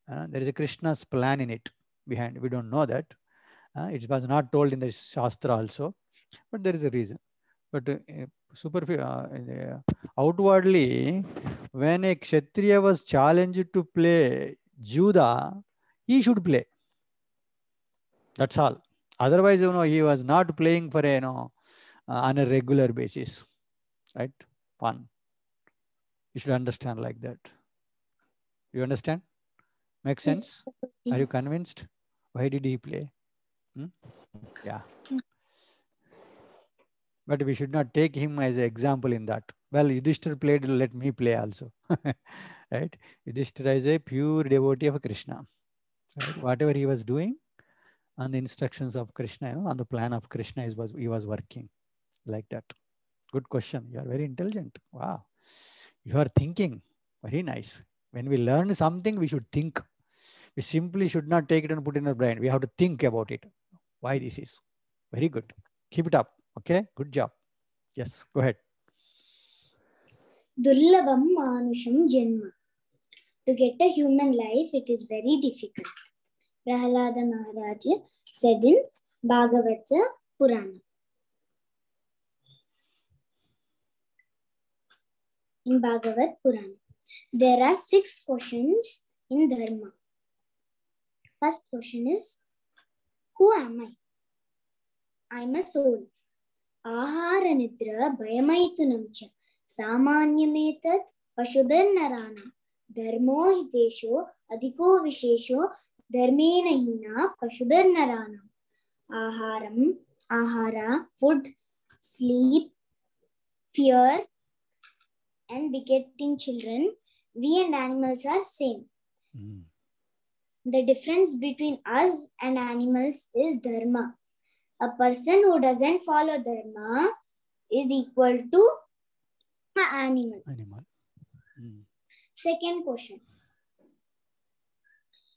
[SPEAKER 4] There is a Krishna's plan in it behind. We don't know that. It was not told in the Shastra also. But there is a reason. But outwardly, when a Kshatriya was challenged to play Judah, he should play. That's all. Otherwise, he was not playing for on a regular basis. Right? Fun. You should understand like that. You understand? Makes sense? Are you convinced? Why did he play? Yeah. But we should not take him as an example in that. Well, Yudhishthira played, let me play also. Right? Yudhishthira is a pure devotee of Krishna. Right? Whatever he was doing on the instructions of Krishna, on the plan of Krishna, he was working like that. Good question. You are very intelligent. Wow. You are thinking. Very nice. When we learn something, we should think. We simply should not take it and put it in our brain. We have to think about it. Why this is. Very good. Keep it up. Okay, good job. Yes, go ahead.
[SPEAKER 8] Durlabam manusham janma. To get a human life, it is very difficult. Prahalada Maharaja said in Bhagavata Purana. In Bhagavat Purana, there are 6 questions in Dharma. First question is, who am I? I am a soul. Ahara nidra bhayamaitunam cha samanyametat pashubirnarana dharmo hitesho adhiko vishesho dharmena hina pashubirnarana. Ahara, food, sleep, fear, and begetting children. We and animals are same. The difference between us and animals is dharma. A person who doesn't follow dharma is equal to an animal. Second question.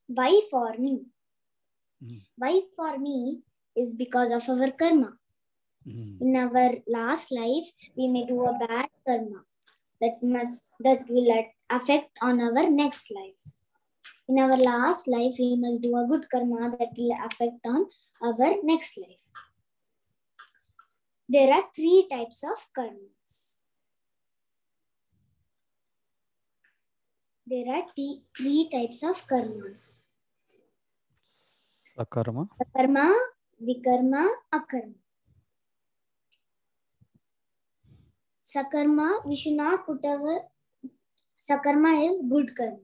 [SPEAKER 8] Why for me? Why for me is because of our karma. In our last life, we may do a bad karma that will affect on our next life. In our last life, we must do a good karma that will affect on our next life. There are 3 types of karmas. There are 3 types of karmas.
[SPEAKER 4] Akarma,
[SPEAKER 8] Akarma, vikarma, akarma. Sakarma, we should not put our... Sakarma is good karma.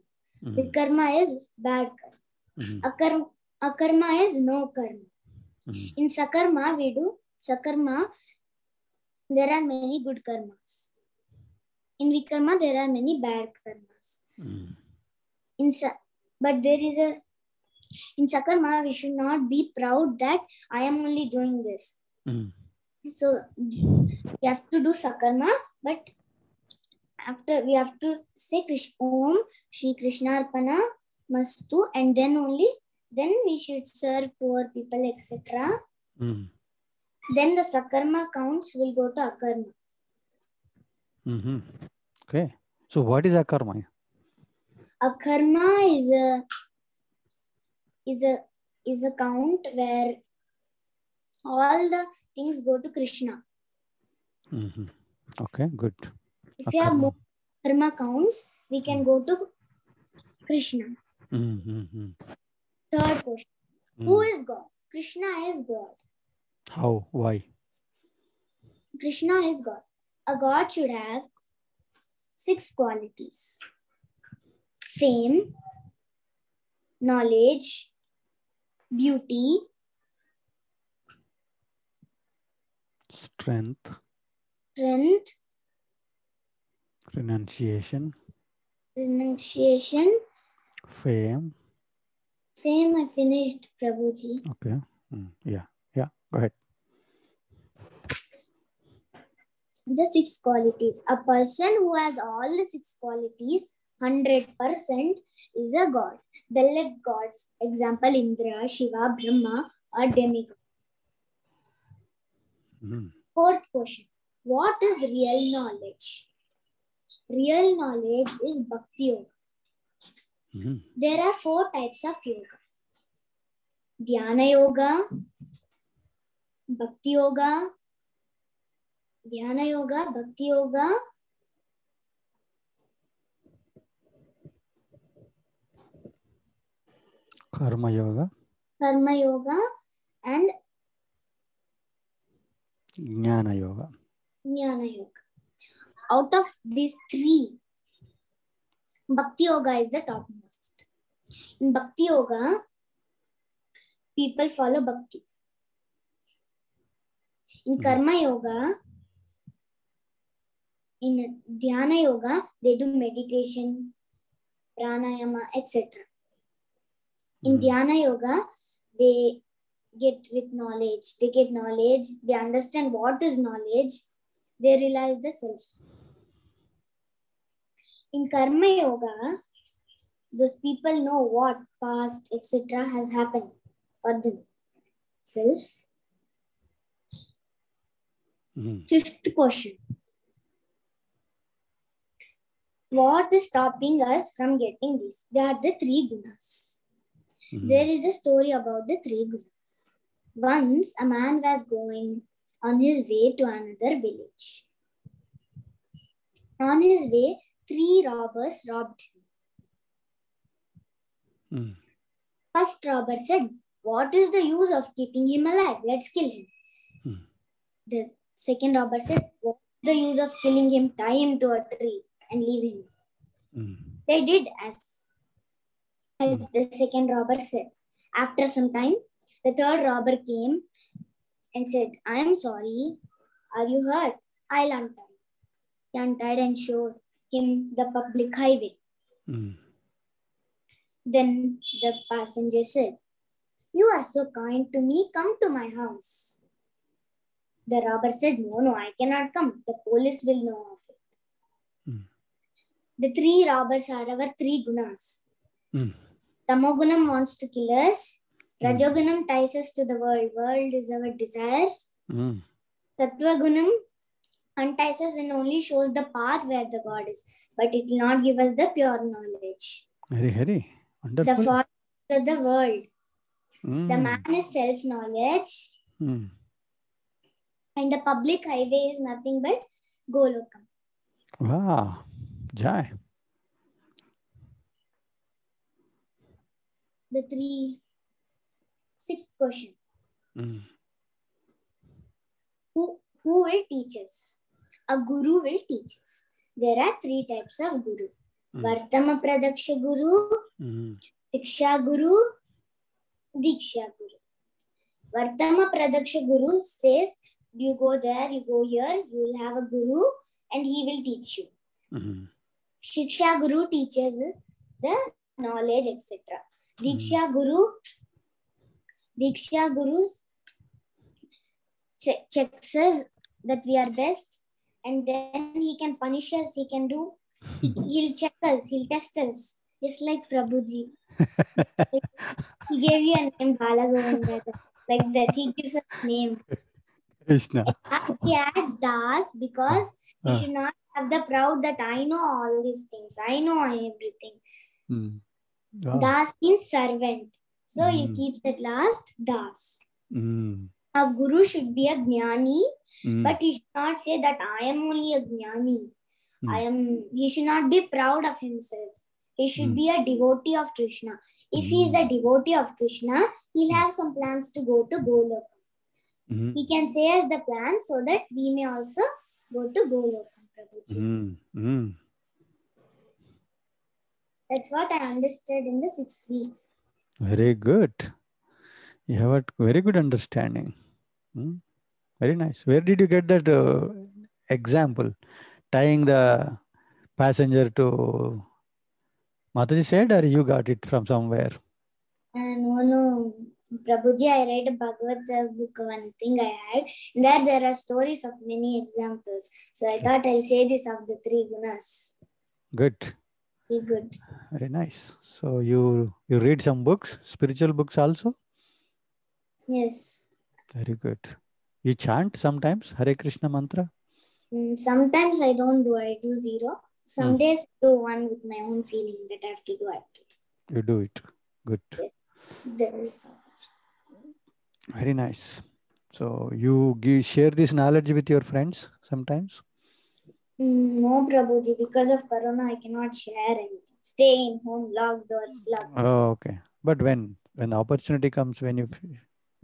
[SPEAKER 8] Vikarma is bad karma. Akarma is no karma. In Sakarma, we do Sakarma, there are many good karmas. In Vikarma, there are many bad karmas. But there is in Sakarma, we should not be proud that I am only doing this. So we have to do Sakarma, but after we have to say Om Shri Krishna Arpana Mastu, and then we should serve poor people, etc. Then the Sakarma counts will go to Akarma.
[SPEAKER 4] Okay. So what is Akarma?
[SPEAKER 8] Akarma is a count where all the things go to Krishna.
[SPEAKER 4] Okay, good.
[SPEAKER 8] If you have more karma counts, we can go to Krishna. Third question. Who is God? Krishna is God.
[SPEAKER 4] How? Why?
[SPEAKER 8] Krishna is God. A God should have 6 qualities: fame, knowledge, beauty,
[SPEAKER 4] Strength, renunciation, fame.
[SPEAKER 8] Fame, I finished, Prabhuji.
[SPEAKER 4] Okay. Yeah. Go ahead.
[SPEAKER 8] The 6 qualities. A person who has all the 6 qualities, 100%, is a god. The 11 gods, example Indra, Shiva, Brahma, are demigods. Fourth question. What is real knowledge? Real knowledge is Bhakti Yoga. There are 4 types of yoga: Dhyana Yoga, Bhakti Yoga, Dhyana Yoga, Bhakti Yoga,
[SPEAKER 4] Karma Yoga,
[SPEAKER 8] and
[SPEAKER 4] Jnana Yoga.
[SPEAKER 8] Out of these 3, Bhakti Yoga is the topmost. In Bhakti Yoga, people follow Bhakti. In Karma Yoga, in Dhyana Yoga, they do meditation, pranayama, etc. In Dhyana Yoga, they get with knowledge. They get knowledge. They understand what is knowledge. They realize the self. In Karma Yoga, those people know what past, etc. has happened for themselves. Fifth question. What is stopping us from getting this? They are the 3 gunas. There is a story about the 3 gunas. Once a man was going on his way to another village. On his way, 3 robbers robbed him. First robber said, "What is the use of keeping him alive? Let's kill him." The second robber said, "What is the use of killing him? Tie him to a tree and leave him." They did as the second robber said. After some time, the third robber came and said, "I am sorry. Are you hurt? I'll untie." He untied and showed him the public highway. Then the passenger said, "You are so kind to me. Come to my house." The robber said, No, I cannot come. The police will know of it." The 3 robbers are our 3 gunas. Tamogunam wants to kill us. Rajogunam ties us to the world. World is our desires. Sattvagunam unties us and only shows the path where the God is. But it will not give us the pure knowledge.
[SPEAKER 4] Very wonderful.
[SPEAKER 8] The force of the world. The man is self-knowledge. And the public highway is nothing but Golokam.
[SPEAKER 4] Wow. Jai.
[SPEAKER 8] The 6th question. Who will teach us? A guru will teach us. There are 3 types of guru. Vartama Pradaksha Guru, Siksha Guru, Diksha Guru. Vartama Pradaksha Guru says, you go there, you go here, you will have a guru and he will teach you. Shiksha Guru teaches the knowledge, etc. Diksha Guru checks us that we are best, and then he can punish us, he'll check us, he'll test us, just like Prabhuji. He gave you a name, Balagovinda, like that. He gives a name.
[SPEAKER 4] Krishna.
[SPEAKER 8] He adds Das because he should not have the proud that I know all these things, I know everything. Das means servant. So he keeps at last Das. A guru should be a jnani, but he should not say that I am only a jnani. He should not be proud of himself. He should be a devotee of Krishna. If he is a devotee of Krishna, he'll have some plans to go to Golokam. He can say us the plan so that we may also go to Golokam, Prabhuji. That's what I understood in the 6 weeks.
[SPEAKER 4] Very good. You have a very good understanding. Very nice. Where did you get that example? Tying the passenger to Mataji said, or you got it from somewhere?
[SPEAKER 8] No. Prabhuji, I read a Bhagavad book, one thing I had. There are stories of many examples. So I thought I'll say this of the 3 gunas.
[SPEAKER 4] Good.
[SPEAKER 8] Be good.
[SPEAKER 4] Very nice. So you read some books, spiritual books also?
[SPEAKER 8] Yes.
[SPEAKER 4] Very good. You chant sometimes Hare Krishna mantra?
[SPEAKER 8] Sometimes I don't do. I do 0. Some days I do 1 with my own feeling that I have to do it.
[SPEAKER 4] You do it. Good.
[SPEAKER 8] Yes.
[SPEAKER 4] Very nice. So you share this knowledge with your friends sometimes?
[SPEAKER 8] No, Prabhuji. Because of Corona, I cannot share anything. Stay in home, lock doors, lock.
[SPEAKER 4] Oh, okay. But when the opportunity comes, when you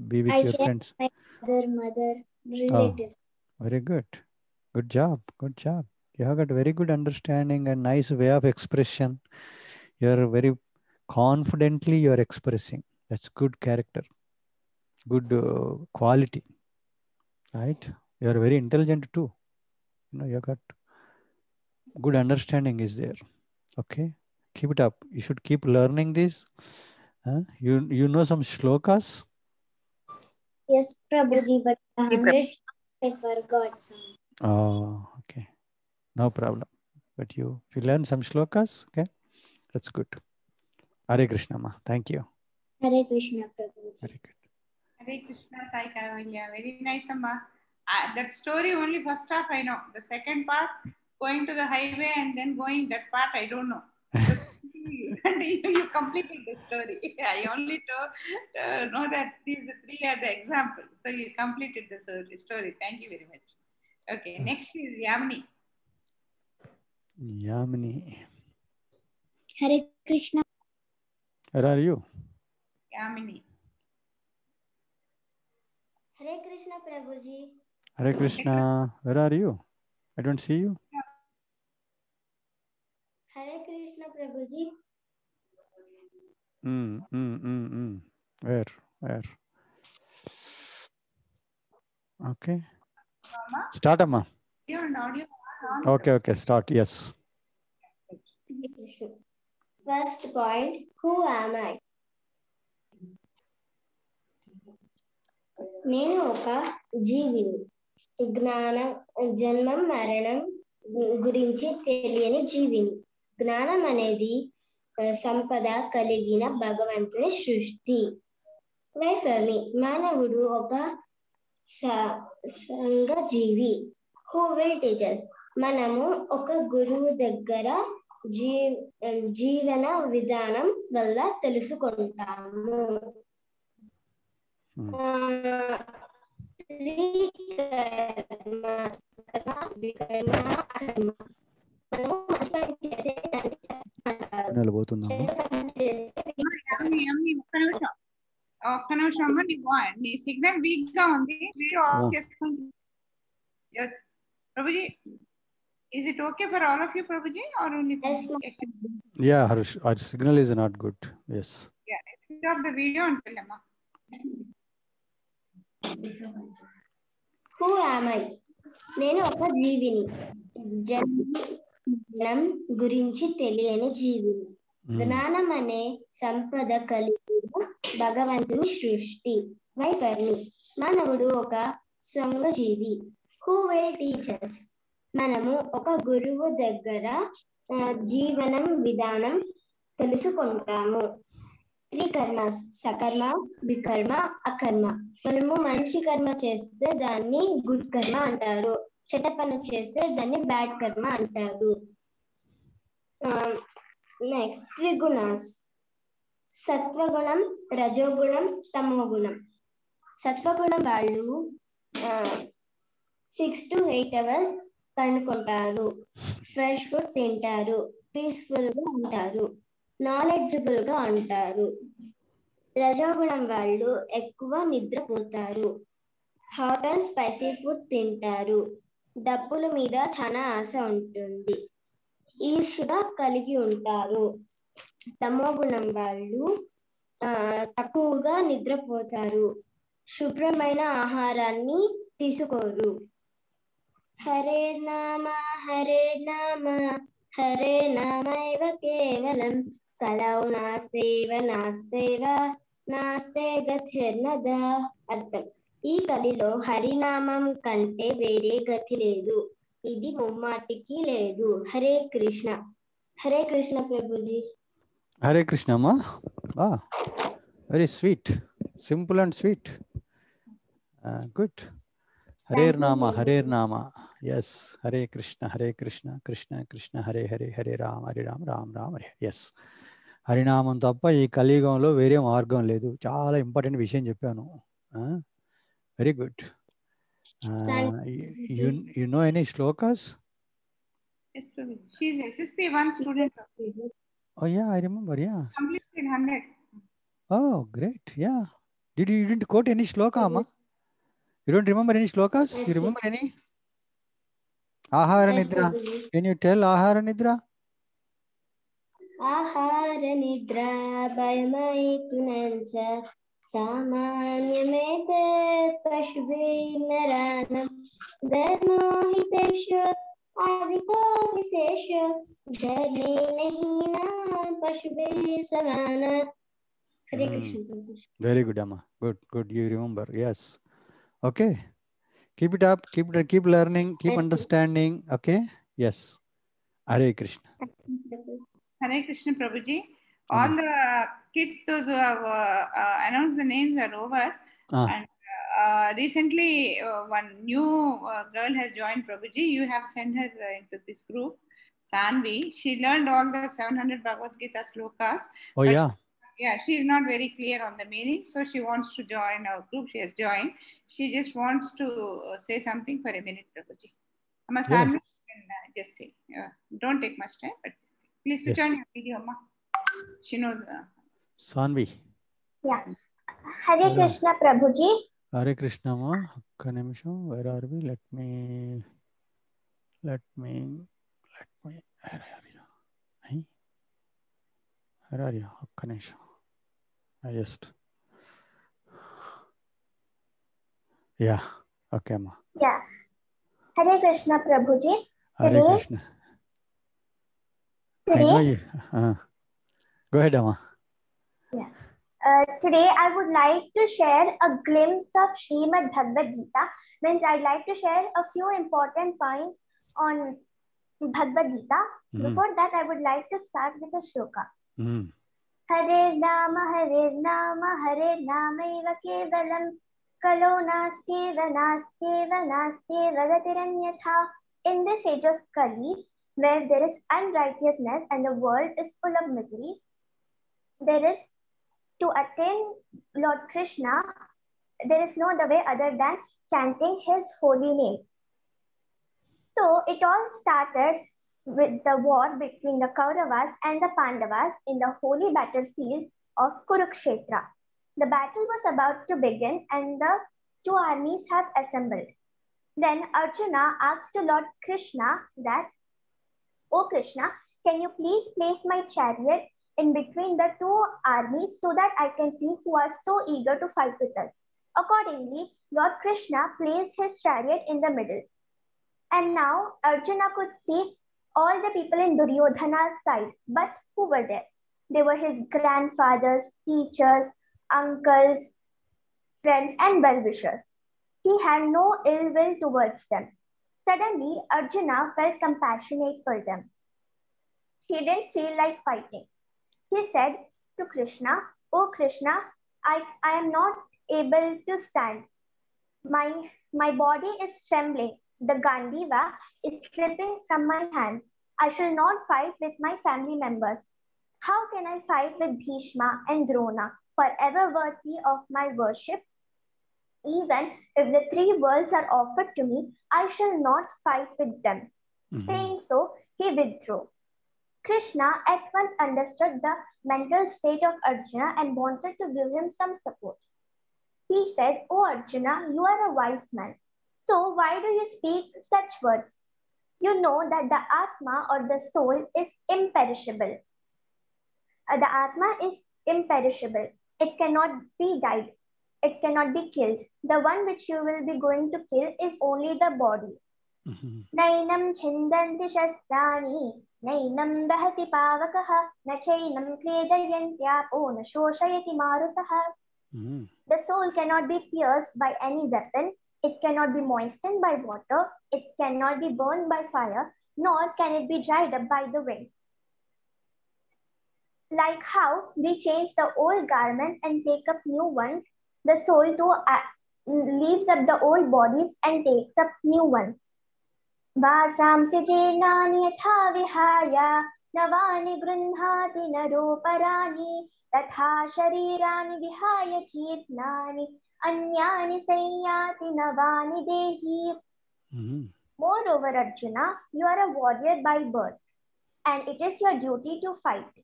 [SPEAKER 4] be with your friends?
[SPEAKER 8] I share my mother, relative.
[SPEAKER 4] Oh, very good. Good job. Good job. You have got very good understanding and nice way of expression. You are very confidently you are expressing. That's good character. Good quality. Right? You are very intelligent too. You got good understanding is there. Okay. Keep it up. You should keep learning this. You know some shlokas?
[SPEAKER 8] Yes, Prabhuji, but 100 I forgot some.
[SPEAKER 4] Oh, okay. No problem. But if you learn some shlokas, okay, that's good. Hare Krishna, ma. Thank you.
[SPEAKER 8] Hare Krishna, Prabhuji.
[SPEAKER 4] Very good.
[SPEAKER 2] Hare Krishna, Sai Kavalya. Very nice, Amma. That story only first half I know. The second part, going to the highway and then going that part, I don't know. You completed the story. I only know that these 3 are the examples. So you completed the story. Thank you very much. Okay, next is Yamini.
[SPEAKER 4] Yamini.
[SPEAKER 8] Hare Krishna.
[SPEAKER 4] Where are you?
[SPEAKER 2] Yamini.
[SPEAKER 8] Hare Krishna, Prabhuji.
[SPEAKER 4] Hare Krishna. Where are you? I don't see you.
[SPEAKER 8] Hare Krishna, Prabhuji.
[SPEAKER 4] Where? Okay.
[SPEAKER 2] Mama?
[SPEAKER 4] Start, Amma.
[SPEAKER 2] Audio.
[SPEAKER 4] Okay. Start. Yes.
[SPEAKER 8] First point, who am I? నేను ఒక జీవిని. జ్ఞానం, జన్మం, మరణం గురించి తెలియని జీవిని. జ్ఞానం అనేది సంపద కలిగిన భగవంతుని సృష్టి. వైఫల్మి, మానవుడు ఒక సంఘజీవి. Who will teach us? మనము ఒక గురువు దగ్గర జీవన విధానం వల్ల తెలుసుకుంటాము.
[SPEAKER 2] ఒక్క నిమిషం అమ్మ, నీ సిగ్నల్ వీక్ గా ఉంది. వీడియో ఆఫ్ చేసుకోండి. Prabhuji, is it okay for all of you, Prabhuji, or only?
[SPEAKER 4] Yeah, our signal is not good. Yes.
[SPEAKER 2] Yeah, stop the video and tell them.
[SPEAKER 8] Who am I? నేను ఒక జీవిని. జన్మం గురించి తెలియని జీవిని. జ్ఞానం అనే సంపద కలిగిన భగవంతుని సృష్టి. వైఫల్మి, మానవుడు ఒక సంఘజీవి. Who will teach us? మనము ఒక గురువు దగ్గర జీవనం విధానం తెలుసుకుంటాము. 3 కర్మస్, సకర్మ, వికర్మ, అకర్మ. మనము మంచి కర్మ చేస్తే దాన్ని గుడ్ కర్మ అంటారు. చెడ్డ పని చేస్తే దాన్ని బ్యాడ్ కర్మ అంటారు. నెక్స్ట్, త్రిగుణాస్. సత్వగుణం, రజోగుణం, తమోగుణం. సత్వగుణం వాళ్ళు 6 to 8 hours పండుకుంటారు. ఫ్రెష్ ఫుడ్ తింటారు, పీస్ఫుల్ గా ఉంటారు, నాలెడ్జబుల్ గా ఉంటారు. రజోగుణం వాళ్ళు ఎక్కువ నిద్రపోతారు, హాట్ అండ్ స్పైసీ ఫుడ్ తింటారు, డబ్బుల మీద చాలా ఆశ ఉంటుంది, ఈర్ష్యగా కలిగి ఉంటారు. తమోగుణం వాళ్ళు తక్కువగా నిద్రపోతారు, శుభ్రమైన ఆహారాన్ని తీసుకోరు. హరే నామ హరే నామ హరే నామైవ కేవలం కలౌ నాస్తేవ నాస్తేవ నాస్తే గతిర్నద. అర్థం: ఈ కలిలో హరినామం కంటే వేరే గతి లేదు, ఇది ముమ్మాటికి లేదు. హరే కృష్ణ. హరే కృష్ణ ప్రభుజీ.
[SPEAKER 4] హరే కృష్ణ అమ్మా. Very sweet, simple and sweet. Good. హరేర్ నామ హరేర్ నామ. ఎస్. హరే కృష్ణ కృష్ణ కృష్ణ హరే హరే, హరే రామ రామ రామ హరే. ఎస్, హరినామం తప్ప ఈ కలియుగంలో వేరే మార్గం లేదు. చాలా ఇంపార్టెంట్ విషయం చెప్పాను. Very good. You know any shlokas?
[SPEAKER 2] Yes, Prabhuji. She is SSP1 student.
[SPEAKER 4] Oh yeah, I remember. Yeah.
[SPEAKER 2] Completed 100.
[SPEAKER 4] Oh, great. Yeah. You didn't quote any shloka, Amma? You don't remember any shlokas?
[SPEAKER 8] Yes,
[SPEAKER 4] You remember
[SPEAKER 8] sir.
[SPEAKER 4] any? Ahara
[SPEAKER 8] Yes,
[SPEAKER 4] Nidra.
[SPEAKER 8] Prabhuji.
[SPEAKER 4] Can you tell Ahara Nidra?
[SPEAKER 8] ఆహార నిద్ర భయమైతునంచ సామాన్యమేత పశుభిర్నరాణం ధర్మో హితేష ఆదితో విశేష ధర్మే నహీనా పశుభిర్ సమాన. Hare Krishna Prabhuji.
[SPEAKER 4] Very good, Amma. Good, good. You remember. Yes. Okay. Keep it up. Keep learning. Keep
[SPEAKER 8] Yes,
[SPEAKER 4] understanding. Okay. Yes. Hare Krishna.
[SPEAKER 2] Hare Krishna Prabhuji. All the kids, those who have announced the names are over. And recently, one new girl has joined Prabhuji. You have sent her into this group, Sanvi. She learned all the 700 Bhagavad Gita slokas.
[SPEAKER 4] Oh, yeah.
[SPEAKER 2] She is not very clear on the meaning, so she wants to join our group. She has joined. She just wants to say something for a minute, Prabhuji. Amma,
[SPEAKER 4] Yes.
[SPEAKER 2] Sanvi, you can just say. Don't take much time, but just say. Please switch on
[SPEAKER 4] Yes.
[SPEAKER 2] your video, Amma. She knows.
[SPEAKER 4] Sanvi.
[SPEAKER 8] Yeah. Hare Krishna Prabhuji.
[SPEAKER 4] Hare Krishna, Amma. Akka nimisham. Where are we? Let me. Where are you? Hey? Where are you? Akka nimisham. I just. Yeah. Okay, Amma.
[SPEAKER 8] Yeah. Hare Krishna Prabhuji.
[SPEAKER 4] Hare
[SPEAKER 8] Today-
[SPEAKER 4] Krishna. I know you. Go ahead, Amma.
[SPEAKER 8] Today I would like to share a glimpse of Srimad Bhagavad Gita. Means I'd like to share a few important points on Bhagavad Gita. Before that, I would like to start with a shloka. Hare Nama Hare Namaiva Kevalam Kalo Nastyeva Nastyeva Gatiranyatha. In this age of Kali, where there is unrighteousness and the world is full of misery, there is to attain Lord Krishna, there is no other way other than chanting his holy name. So it all started with the war between the Kauravas and the Pandavas in the holy battlefield of Kurukshetra. The battle was about to begin and the two armies have assembled. Then Arjuna asked to Lord Krishna that, "O Krishna, can you please place my chariot in between the two armies so that I can see who are so eager to fight with us?" Accordingly, Lord Krishna placed his chariot in the middle. And now Arjuna could see all the people in Duryodhana's side, but who were there? They were his grandfathers, teachers, uncles, friends, and well-wishers. He had no ill will towards them. Suddenly, Arjuna felt compassionate for them. He didn't feel like fighting. He said to Krishna, "O Krishna, I am not able to stand. My body is trembling. The Gandiva is slipping from my hands. I shall not fight with my family members. How can I fight with Bhishma and Drona, forever worthy of my worship? Even if the three worlds are offered to me, I shall not fight with them.
[SPEAKER 9] Saying so, he withdrew. Krishna at once understood the mental state of Arjuna and wanted to give him some support. He said, "O Arjuna, you are a wise man. So why do you speak such words? You know that the Atma or the soul is imperishable. The Atma is imperishable. It cannot be died. It cannot be killed. The one which you will be going to kill is only the body. Nainam chindanti shastrani, nainam dahati pavakaha, na chainam kledayantyapo, na shoshayati marutaha." The soul cannot be pierced by any weapon. It cannot be moistened by water. It cannot be burned by fire, nor can it be dried up by the wind. Like how we change the old garments and take up new ones, the soul too leaves up the old bodies and takes up new ones. Vasamsi jenani yatha vihaya navani grunhati naroparani tatha sharirani vihaya chitnani anyani sayyati navani dehi. Moreover, Arjuna, you are a warrior by birth, and it is your duty to fight.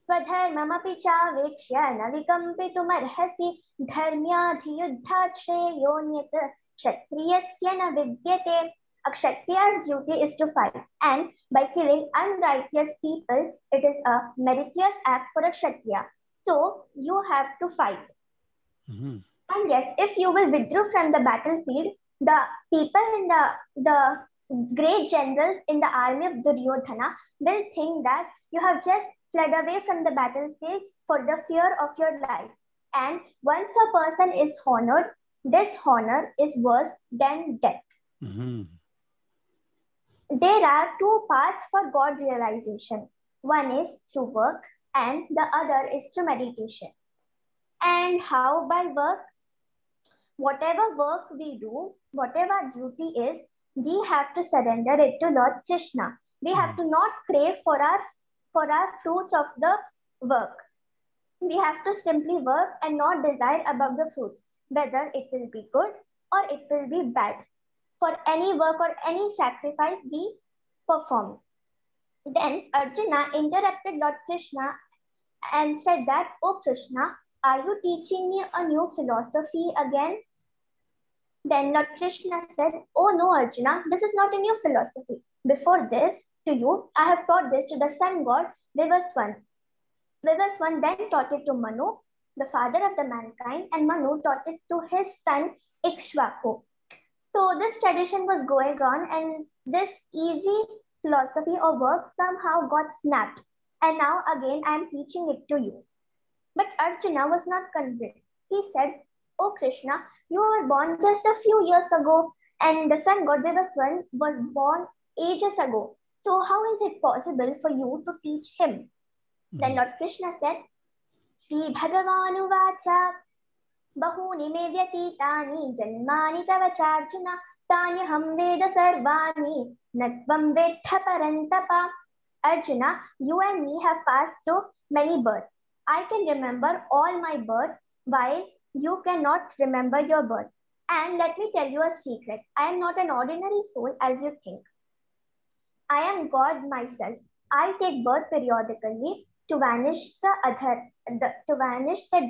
[SPEAKER 9] Swadharmamapi chavekshya navikampitumarhasi dharmyadhiyuddhat shreyonyat kshatriyasya na vidyate. A kshatriya's duty is to fight, and by killing unrighteous people, it is a meritorious act for a kshatriya. So you have to fight. And yes, if you will withdraw from the battlefield, the people in the great generals in the army of Duryodhana will think that you have just fled away from the battlefield for the fear of your life. And once a person is honored, dishonor is worse than death. There are two paths for God realization. One is through work and the other is through meditation. And how by work? Whatever work we do, whatever our duty is, we have to surrender it to Lord Krishna. We have to not crave for our fruits of the work. We have to simply work and not desire above the fruits, whether it will be good or it will be bad. For any work or any sacrifice we perform. Then Arjuna interrupted Lord Krishna and said that, "O Krishna, are you teaching me a new philosophy again?" Then Lord Krishna said, "Oh no, Arjuna, this is not a new philosophy. Before this, to you, I have taught this to the sun god Vivaswan. Vivaswan then taught it to Manu, the father of the mankind, and Manu taught it to his son Ikshvaku." So this tradition was going on, and this easy philosophy or work somehow got snapped. And now again, I am teaching it to you. But Arjuna was not convinced. He said, "O Krishna, you were born just a few years ago, and the sun god Vivaswan was born ages ago. So how is it possible for you to teach him?" Then Lord Krishna said, "Shri Bhagavanu Vacha Bahuni me vyatitani janmani tava charjuna tanyaham veda sarvani natvam vedha parantapa." Arjuna, you and me have passed through many births. I can remember all my births while you cannot remember your births. And let me tell you a secret. I am not an ordinary soul as you think. I am God myself. I take birth periodically to vanish the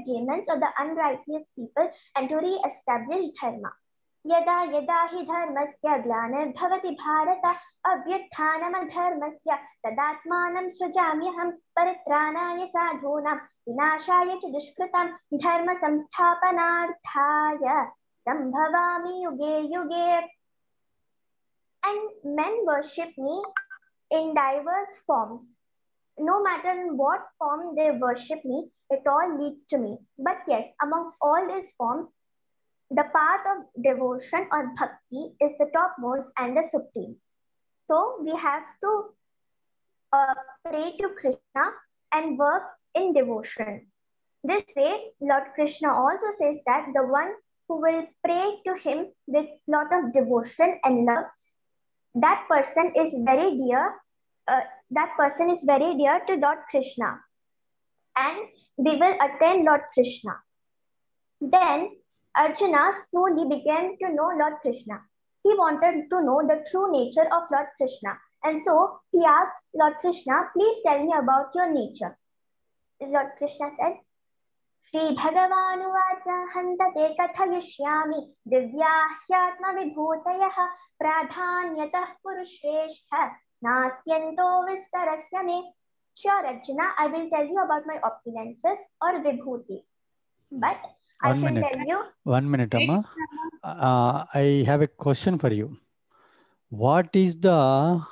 [SPEAKER 9] demons or the unrighteous people and to re-establish dharma. Yada yada hi dharmasya glanirбhavati bharata abhyutthanam adharmasya tadatmanam srujamyaham paritranaya sadhunam vinashaya ch dushkritam dharma samsthapanarthaya sambhavami yuge yuge. And men worship me in diverse forms. No matter in what form they worship me, it all leads to me. But yes, amongst all these forms, the path of devotion or bhakti is the topmost and the supreme. So we have to pray to Krishna and work in devotion. This way, Lord Krishna also says that the one who will pray to him with lot of devotion and love, that person is very dear. That person is very dear to Lord Krishna, and we will attain Lord Krishna. Then Arjuna slowly began to know Lord Krishna. he wanted to know the true nature of Lord Krishna. And so he asked Lord Krishna, please tell me about your nature. Lord Krishna said, Shri Bhagavanuvacha hantate kathayishyami divya hyatma vibhutayah pradhanyatah purushrestha nasyanto vistarasya me. Sure, Arjuna, I will tell you about my opulences or vibhuti. But I shall tell you.
[SPEAKER 4] 1 minute, Amma. I have a question for you. What is the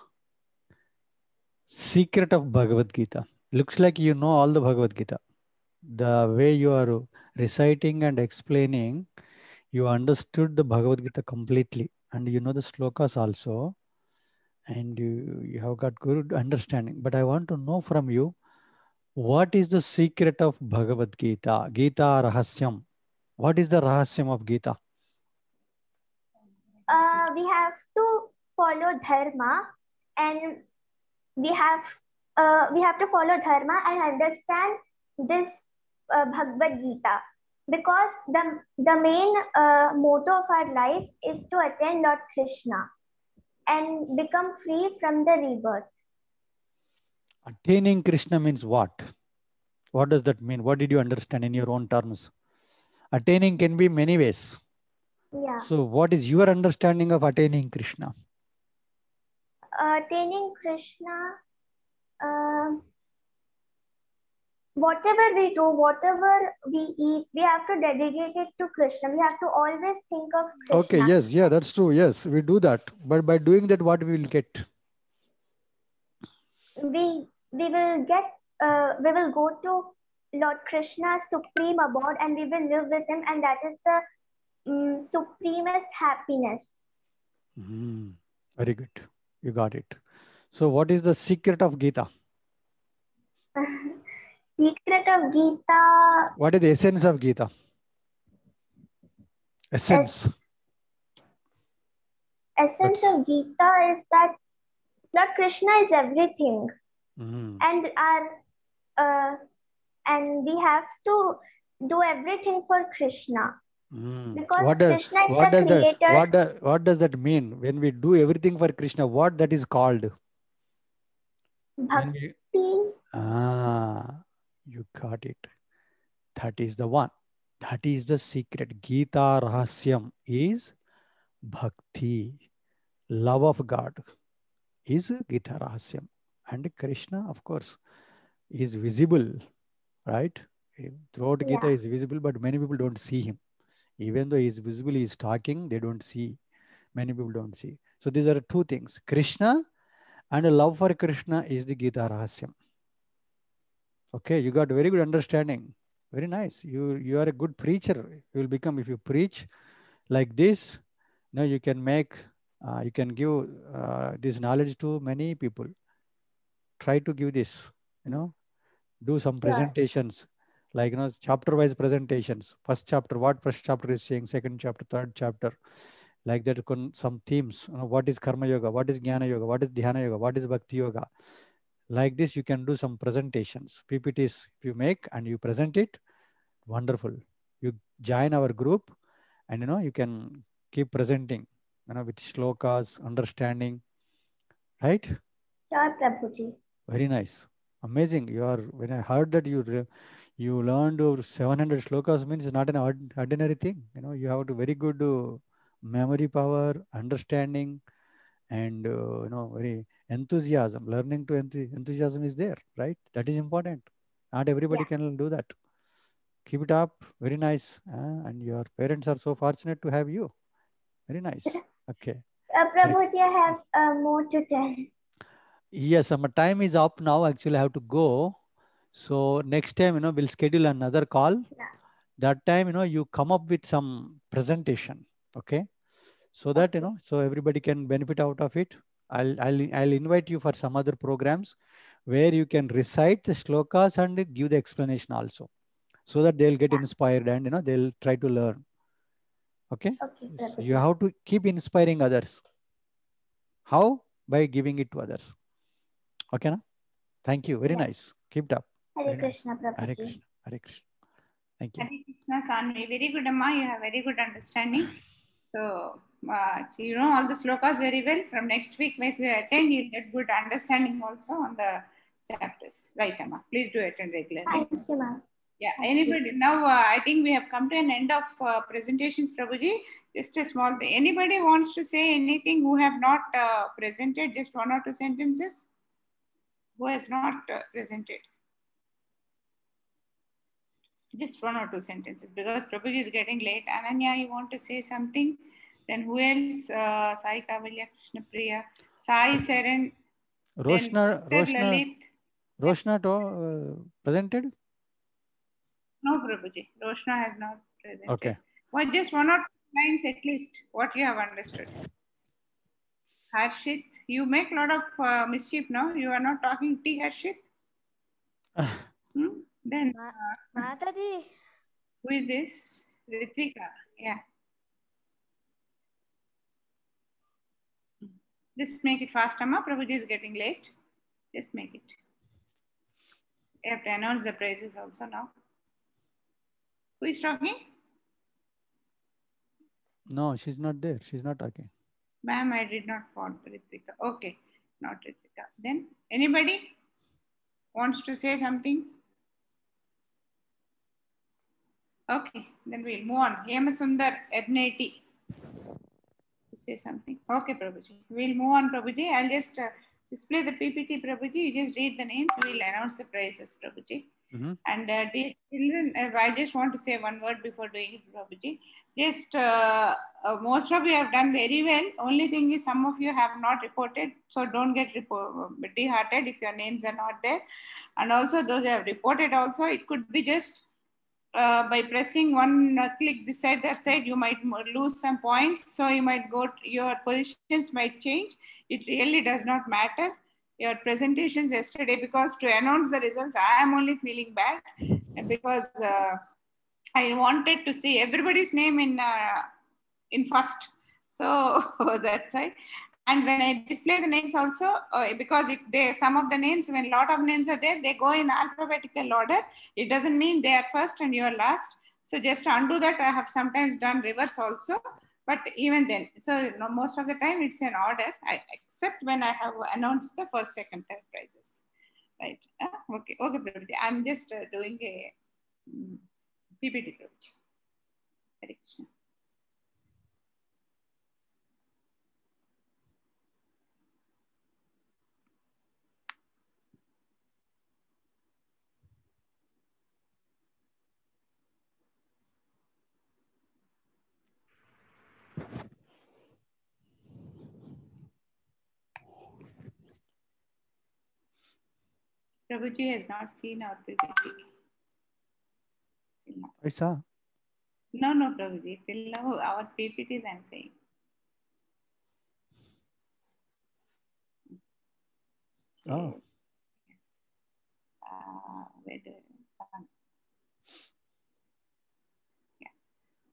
[SPEAKER 4] secret of Bhagavad Gita? Looks like you know all the Bhagavad Gita. The way you are reciting and explaining, you understood the Bhagavad Gita completely, and you know the slokas also, and you have got good understanding. But I want to know from you, what is the secret of Bhagavad Gita? Gita Rahasyam. What is the Rahasyam of Gita?
[SPEAKER 9] We have to follow dharma, and we have to follow dharma and understand this Bhagavad Gita, because the main motto of our life is to attain Lord Krishna and become free from the rebirth.
[SPEAKER 4] Attaining Krishna means what? What does that mean? What did you understand in your own terms? Attaining can be many ways.
[SPEAKER 9] Yeah.
[SPEAKER 4] So what is your understanding of attaining Krishna?
[SPEAKER 9] Attaining Krishna, whatever we do, whatever we eat, we have to dedicate it to Krishna. We have to always think of Krishna.
[SPEAKER 4] Okay, yes, yeah, that's true. Yes, we do that. But by doing that, what we will get?
[SPEAKER 9] We will get, we will go to Lord Krishna's supreme abode and we will live with him, and that is the supremest happiness.
[SPEAKER 4] Very good. You got it. So what is the secret of Gita?
[SPEAKER 9] Secret of Gita.
[SPEAKER 4] What is the essence of Gita? Essence.
[SPEAKER 9] Essence of Gita is that Lord Krishna is everything, and we have to do everything for Krishna. Because Krishna is the creator.
[SPEAKER 4] What does that mean? When we do everything for Krishna, what that is called?
[SPEAKER 9] Bhakti.
[SPEAKER 4] You got it. That is the one. That is the secret. Gita Rahasyam is Bhakti. Love of God is Gita Rahasyam. And Krishna, of course, is visible, right? Throughout Gita is visible, but many people don't see him. Even though he is visible, he is talking, they don't see. Many people don't see. So these are two things. Krishna and a love for Krishna is the Gita Rahasyam. Okay, you got very good understanding. Very nice. You are a good preacher. You will become, if you preach like this, you can make, you can give this knowledge to many people. Try to give this, do some presentations, like, chapter-wise presentations. First chapter, what first chapter is saying, second chapter, third chapter, like that. Some themes, what is Karma Yoga, what is Jnana Yoga, what is Dhyana Yoga, what is Bhakti Yoga. Like this, you can do some presentations. PPTs, if you make and you present it, wonderful. You join our group and, you can keep presenting, with shlokas, understanding, right?
[SPEAKER 9] Sure, Prabhuji.
[SPEAKER 4] Very nice. Amazing. When I heard that you learned over 700 shlokas, means it's not an ordinary thing. You have a very good memory power, understanding, and very enthusiasm. Learning to enthusiasm is there, right? That is important. Not everybody can do that. Keep it up. Very nice. And your parents are so fortunate to have you. Very nice. Okay.
[SPEAKER 9] Prabhuji, I have more to tell.
[SPEAKER 4] Yes, my time is up now. Actually, I have to go. So next time, we'll schedule another call.
[SPEAKER 9] Yeah.
[SPEAKER 4] That time, you come up with some presentation. Okay. So that, so everybody can benefit out of it. I'll invite you for some other programs where you can recite the shlokas and give the explanation also, so that they'll get inspired and, they'll try to learn. Okay. So you have to keep inspiring others. How? By giving it to others. Okay, na? Thank you. Very nice. Keep it up.
[SPEAKER 9] Hare Krishna, Prabhuji.
[SPEAKER 4] Hare Krishna. Hare Krishna. Thank you.
[SPEAKER 2] Hare Krishna, Sanvi. Very good, Amma. You have very good understanding. So you know all the slokas very well. From next week, if you attend, you'll get good understanding also on the chapters. Right, Amma? Please do attend regularly.
[SPEAKER 9] Thank you, ma'am.
[SPEAKER 2] Yeah, anybody now? I think we have come to an end of presentations, Prabhuji. Just a small thing. Anybody wants to say anything who have not presented? Just one or two sentences. Who has not presented? Just one or two sentences, because Prabhuji is getting late. Ananya, you want to say something? Then who else? Sai Kavalya, Krishna Priya, Sai Saren,
[SPEAKER 4] Roshna,
[SPEAKER 2] Lalit.
[SPEAKER 4] Roshna presented?
[SPEAKER 2] No, Prabhuji. Roshna has not presented.
[SPEAKER 4] Okay.
[SPEAKER 2] Well, just one or two lines at least, what you have understood. Harshit, you make a lot of mischief now. You are not talking tea, Harshit. Then,
[SPEAKER 10] Mataji.
[SPEAKER 2] Who is this? Ritvika. Yeah. Just make it fast, Amma. Prabhuji is getting late. Just make it. You have to announce the praises also now. Who is talking?
[SPEAKER 4] No, she's not there. She's not talking.
[SPEAKER 2] Ma'am, I did not want Ritvika. Okay, not Ritvika. Then, anybody wants to say something? Okay, then we'll move on. Hemasundar, Ednati. Say something. Okay, Prabhuji. We'll move on, Prabhuji. I'll just display the PPT, Prabhuji. You just read the names. We'll announce the prizes, Prabhuji. And dear children, I just want to say one word before doing it, Prabhuji. Just most of you have done very well. Only thing is some of you have not reported. So don't get disheartened if your names are not there. And also those who have reported also, it could be just by pressing one click this side, that side, you might lose some points. So you might your positions might change. It really does not matter. Your presentations yesterday, because to announce the results, I am only feeling bad because I wanted to see everybody's name in first. So that's why. And when I display the names also, because some of the names, when a lot of names are there, they go in alphabetical order. It doesn't mean they are first and you are last. So just to undo that, I have sometimes done reverse also. But even then, so most of the time it's an order, except when I have announced the first, second, third prizes. Right? Okay, Prabhuji. I'm just doing a PPT, Prabhuji. Hare Krishna. Prabhuji has not seen our PPT.
[SPEAKER 4] I saw.
[SPEAKER 2] No, Prabhuji. Till now, our PPTs I'm saying.
[SPEAKER 4] Oh.
[SPEAKER 2] Yeah.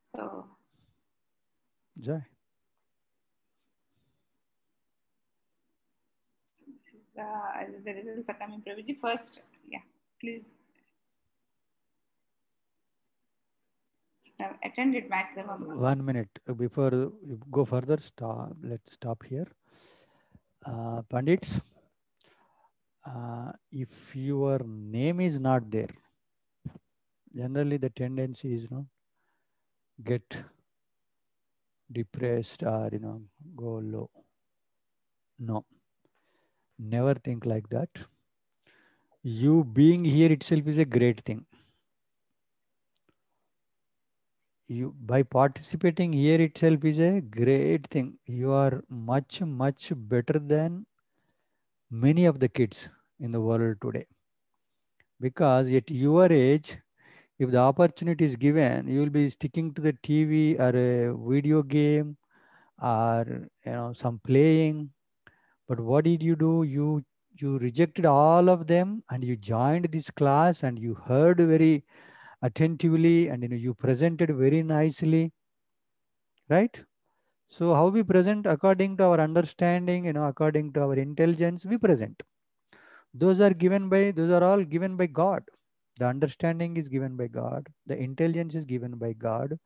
[SPEAKER 2] So.
[SPEAKER 4] Jai.
[SPEAKER 2] The results are coming, Prabhuji. First, yeah, please. Attend it maximum.
[SPEAKER 4] 1 minute before you go further. Let's stop here. Pandits, if your name is not there, generally the tendency is get depressed or go low. No, never think like that. You being here itself is a great thing. You by participating here itself is a great thing. You are much better than many of the kids in the world today, because at your age, if the opportunity is given, you will be sticking to the TV or a video game or some playing. But what did you do? You rejected all of them and you joined this class and you heard very attentively and you presented very nicely, right? So how we present according to our understanding, according to our intelligence, we present. Those are all given by God. The understanding is given by God. The intelligence is given by God.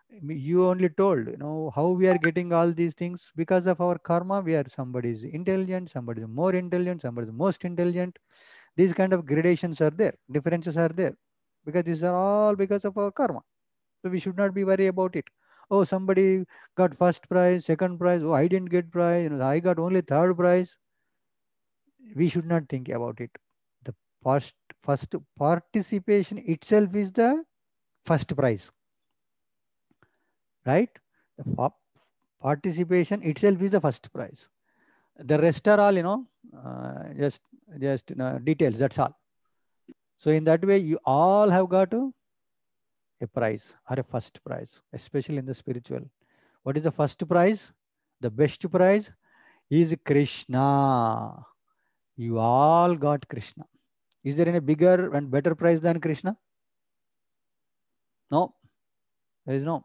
[SPEAKER 4] You only told, how we are getting all these things because of our karma. We are, somebody is intelligent, somebody is more intelligent, somebody is most intelligent. These kind of gradations are there, differences are there, because these are all because of our karma. So we should not be worried about it. Oh, somebody got first prize, second prize. Oh, I didn't get prize. I got only third prize. We should not think about it. The first participation itself is the first prize, right? The participation itself is the first prize. The rest are all, just details. That's all. So in that way, you all have got a prize or a first prize, especially in the spiritual. What is the first prize? The best prize is Krishna. You all got Krishna. Is there any bigger and better prize than Krishna? No, there is no.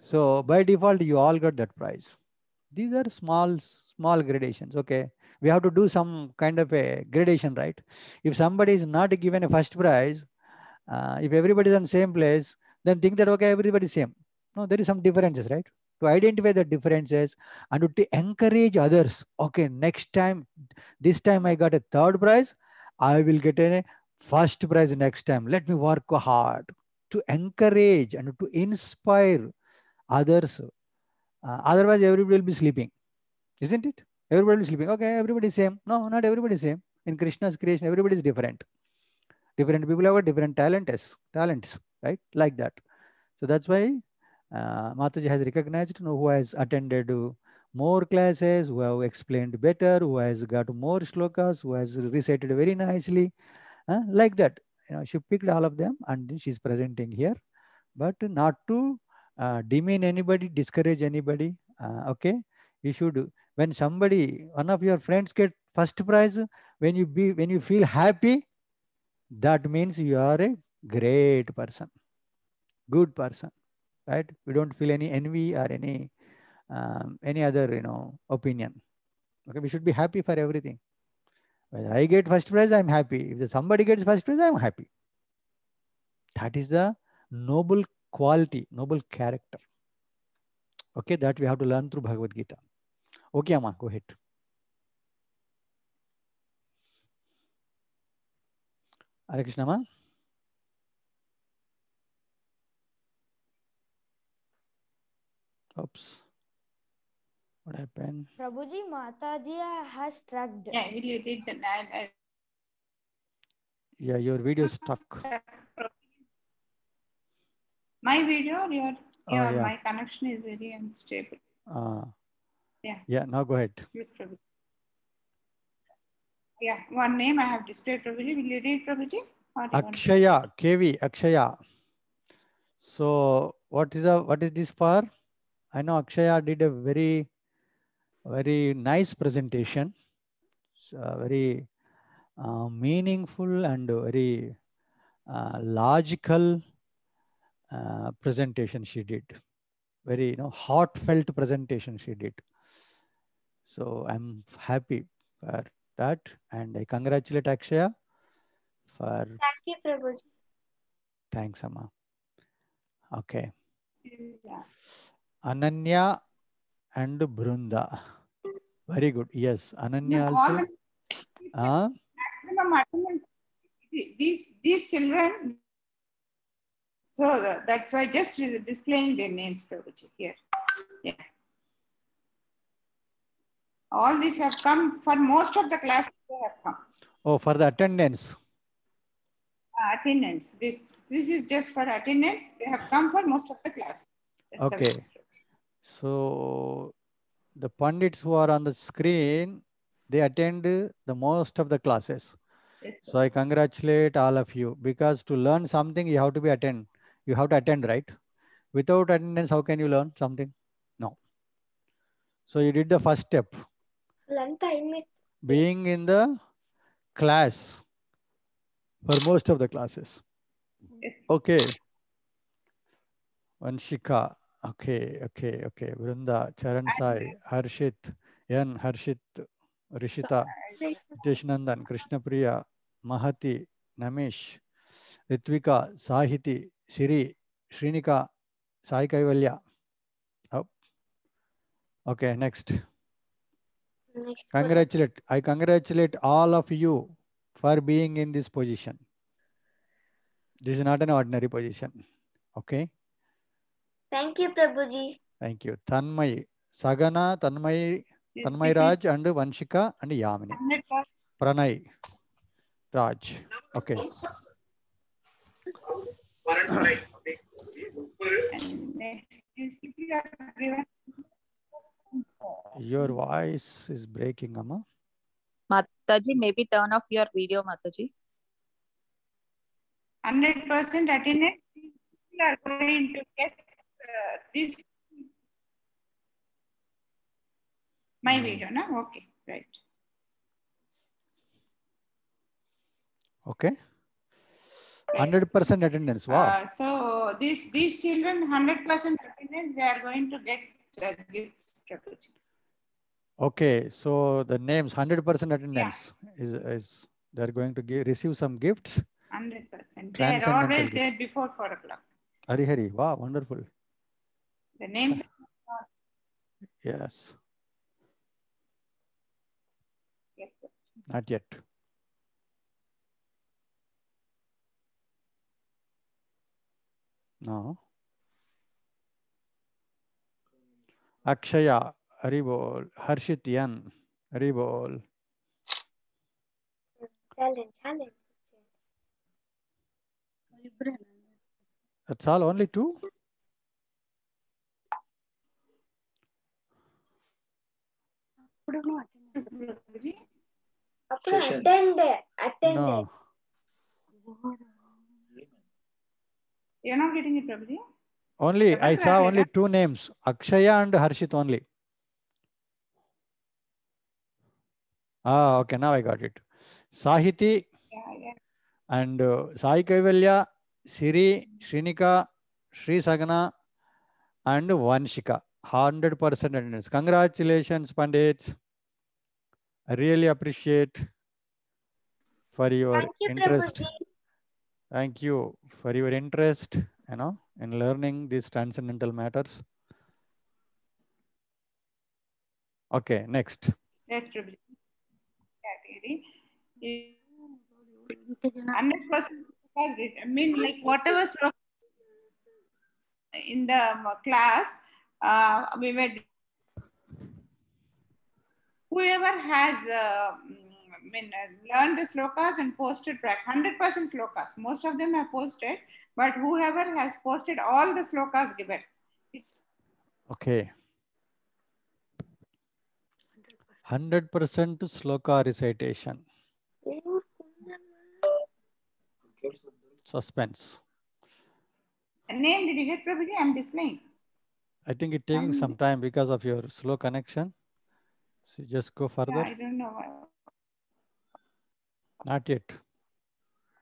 [SPEAKER 4] So by default, you all got that prize. These are small gradations. Okay, we have to do some kind of a gradation, right? If somebody is not given a first prize, if everybody is on the same place, then think that okay, everybody is same. No, there is some differences, right? To identify the differences and to encourage others. Okay, next time, this time I got a third prize, I will get a first prize next time. Let me work hard to encourage and to inspire others. Otherwise, everybody will be sleeping, isn't it? Everybody is sleeping. Okay, everybody is same. No, not everybody is same. In Krishna's creation, everybody is different. Different people have got different talents, right? Like that. So that's why Mataji has recognized who has attended more classes, who have explained better, who has got more shlokas, who has recited very nicely. Like that. She picked all of them and she's presenting here. But not to demean anybody, discourage anybody. Okay. You should, when somebody, one of your friends get first prize, when you feel happy, that means you are a great person, good person, right? We don't feel any envy or any other opinion. Okay, we should be happy for everything. Whether I get first prize, I'm happy. If somebody gets first prize, I'm happy. That is the noble quality, noble character. Okay, that we have to learn through Bhagavad Gita. Okay, Amma, go ahead. Hare Krishna, Amma. Oops. What happened?
[SPEAKER 10] Prabhuji, Mataji has struck.
[SPEAKER 2] Yeah, will you read the
[SPEAKER 4] Yeah, your video is stuck.
[SPEAKER 2] My video or your
[SPEAKER 4] yeah.
[SPEAKER 2] My connection is very unstable. Yeah,
[SPEAKER 4] now go ahead.
[SPEAKER 2] Yes, Prabhuji. Yeah, one name I have displayed, Prabhuji. Will you read, Prabhuji?
[SPEAKER 4] Akshaya, KV, Akshaya. So what is this for? I know Akshaya did a very, very nice presentation. Very meaningful and very logical presentation she did. Very heartfelt presentation she did. So I'm happy for that, and I congratulate Akshaya for.
[SPEAKER 9] Thank you, Prabhuji.
[SPEAKER 4] Thanks, Amma. Okay.
[SPEAKER 2] Yeah.
[SPEAKER 4] Ananya and Brunda. Very good. Yes, Ananya also.
[SPEAKER 2] Maximum attendance. These children. So that's why just displaying their names, Prabhuji, here. Yeah. All these have come for most of the classes. They have come.
[SPEAKER 4] Oh, for the attendance.
[SPEAKER 2] Attendance. This is just for attendance. They have come for most of the classes. That's
[SPEAKER 4] okay. So the Pandits who are on the screen, they attend the most of the classes.
[SPEAKER 2] Yes,
[SPEAKER 4] so I congratulate all of you, because to learn something you have to be attend. You have to attend, right? Without attendance, how can you learn something? No. So you did the first step. Being in the class for most of the classes. Okay. Vanshika. Okay. Vrunda, Charan Sai, Harshit, Yan, Harshit, Rishita, Deshnandan, Krishna Priya, Mahati, Namesh, Ritvika, Sahiti, Shiri, Shrinika, Sai Kaivalya. Oh. Okay, next. I congratulate all of you for being in this position. This is not an ordinary position. Okay.
[SPEAKER 9] Thank you, Prabhuji.
[SPEAKER 4] Thank you. Tanmay, Sagana, Tanmay Raj, and Vanshika, and Yamini. Pranay, Raj. Okay. Your voice is breaking, Amma.
[SPEAKER 11] Mataji, maybe turn off your video, Mataji.
[SPEAKER 2] 100% attendance. People are going to get this. My video, no? Okay, right.
[SPEAKER 4] Okay. 100% attendance. Wow.
[SPEAKER 2] So these children, 100% attendance, they are going to get gifts.
[SPEAKER 4] Okay, so the names 100% attendance is they're going to receive some gifts.
[SPEAKER 2] 100%. They are always there before 4 o'clock.
[SPEAKER 4] Hari, wow, wonderful.
[SPEAKER 2] The names.
[SPEAKER 4] Yes.
[SPEAKER 2] Yes.
[SPEAKER 4] Not yet. No. Akshaya, Haribol, Harshit Yan, Haribol.
[SPEAKER 9] Challenge.
[SPEAKER 4] That's all, only 2?
[SPEAKER 9] Attended.
[SPEAKER 4] No.
[SPEAKER 2] You're not getting it, Prabhuji?
[SPEAKER 4] Only, I saw only 2 names, Akshaya and Harshit only. Ah, okay, now I got it. Sahiti and Sai Kaivalya, Siri, Shrinika, Sri Sagana, and Vanshika. 100% attendance. Congratulations, Pandits. I really appreciate for your interest.
[SPEAKER 9] Prabhuji.
[SPEAKER 4] Thank you for your interest, in learning these transcendental matters. Okay, next.
[SPEAKER 2] Yes, Prabhuji. 100%. I mean, like whatever in the class, we were. Whoever has learned the slokas and posted back 100% slokas. Most of them have posted, but whoever has posted all the slokas given.
[SPEAKER 4] Okay. 100% sloka recitation. Suspense.
[SPEAKER 2] Name did you get, Prabhuji? I'm displaying.
[SPEAKER 4] I think it's taking some time because of your slow connection. So just go further.
[SPEAKER 2] Yeah, I don't know why.
[SPEAKER 4] Not yet.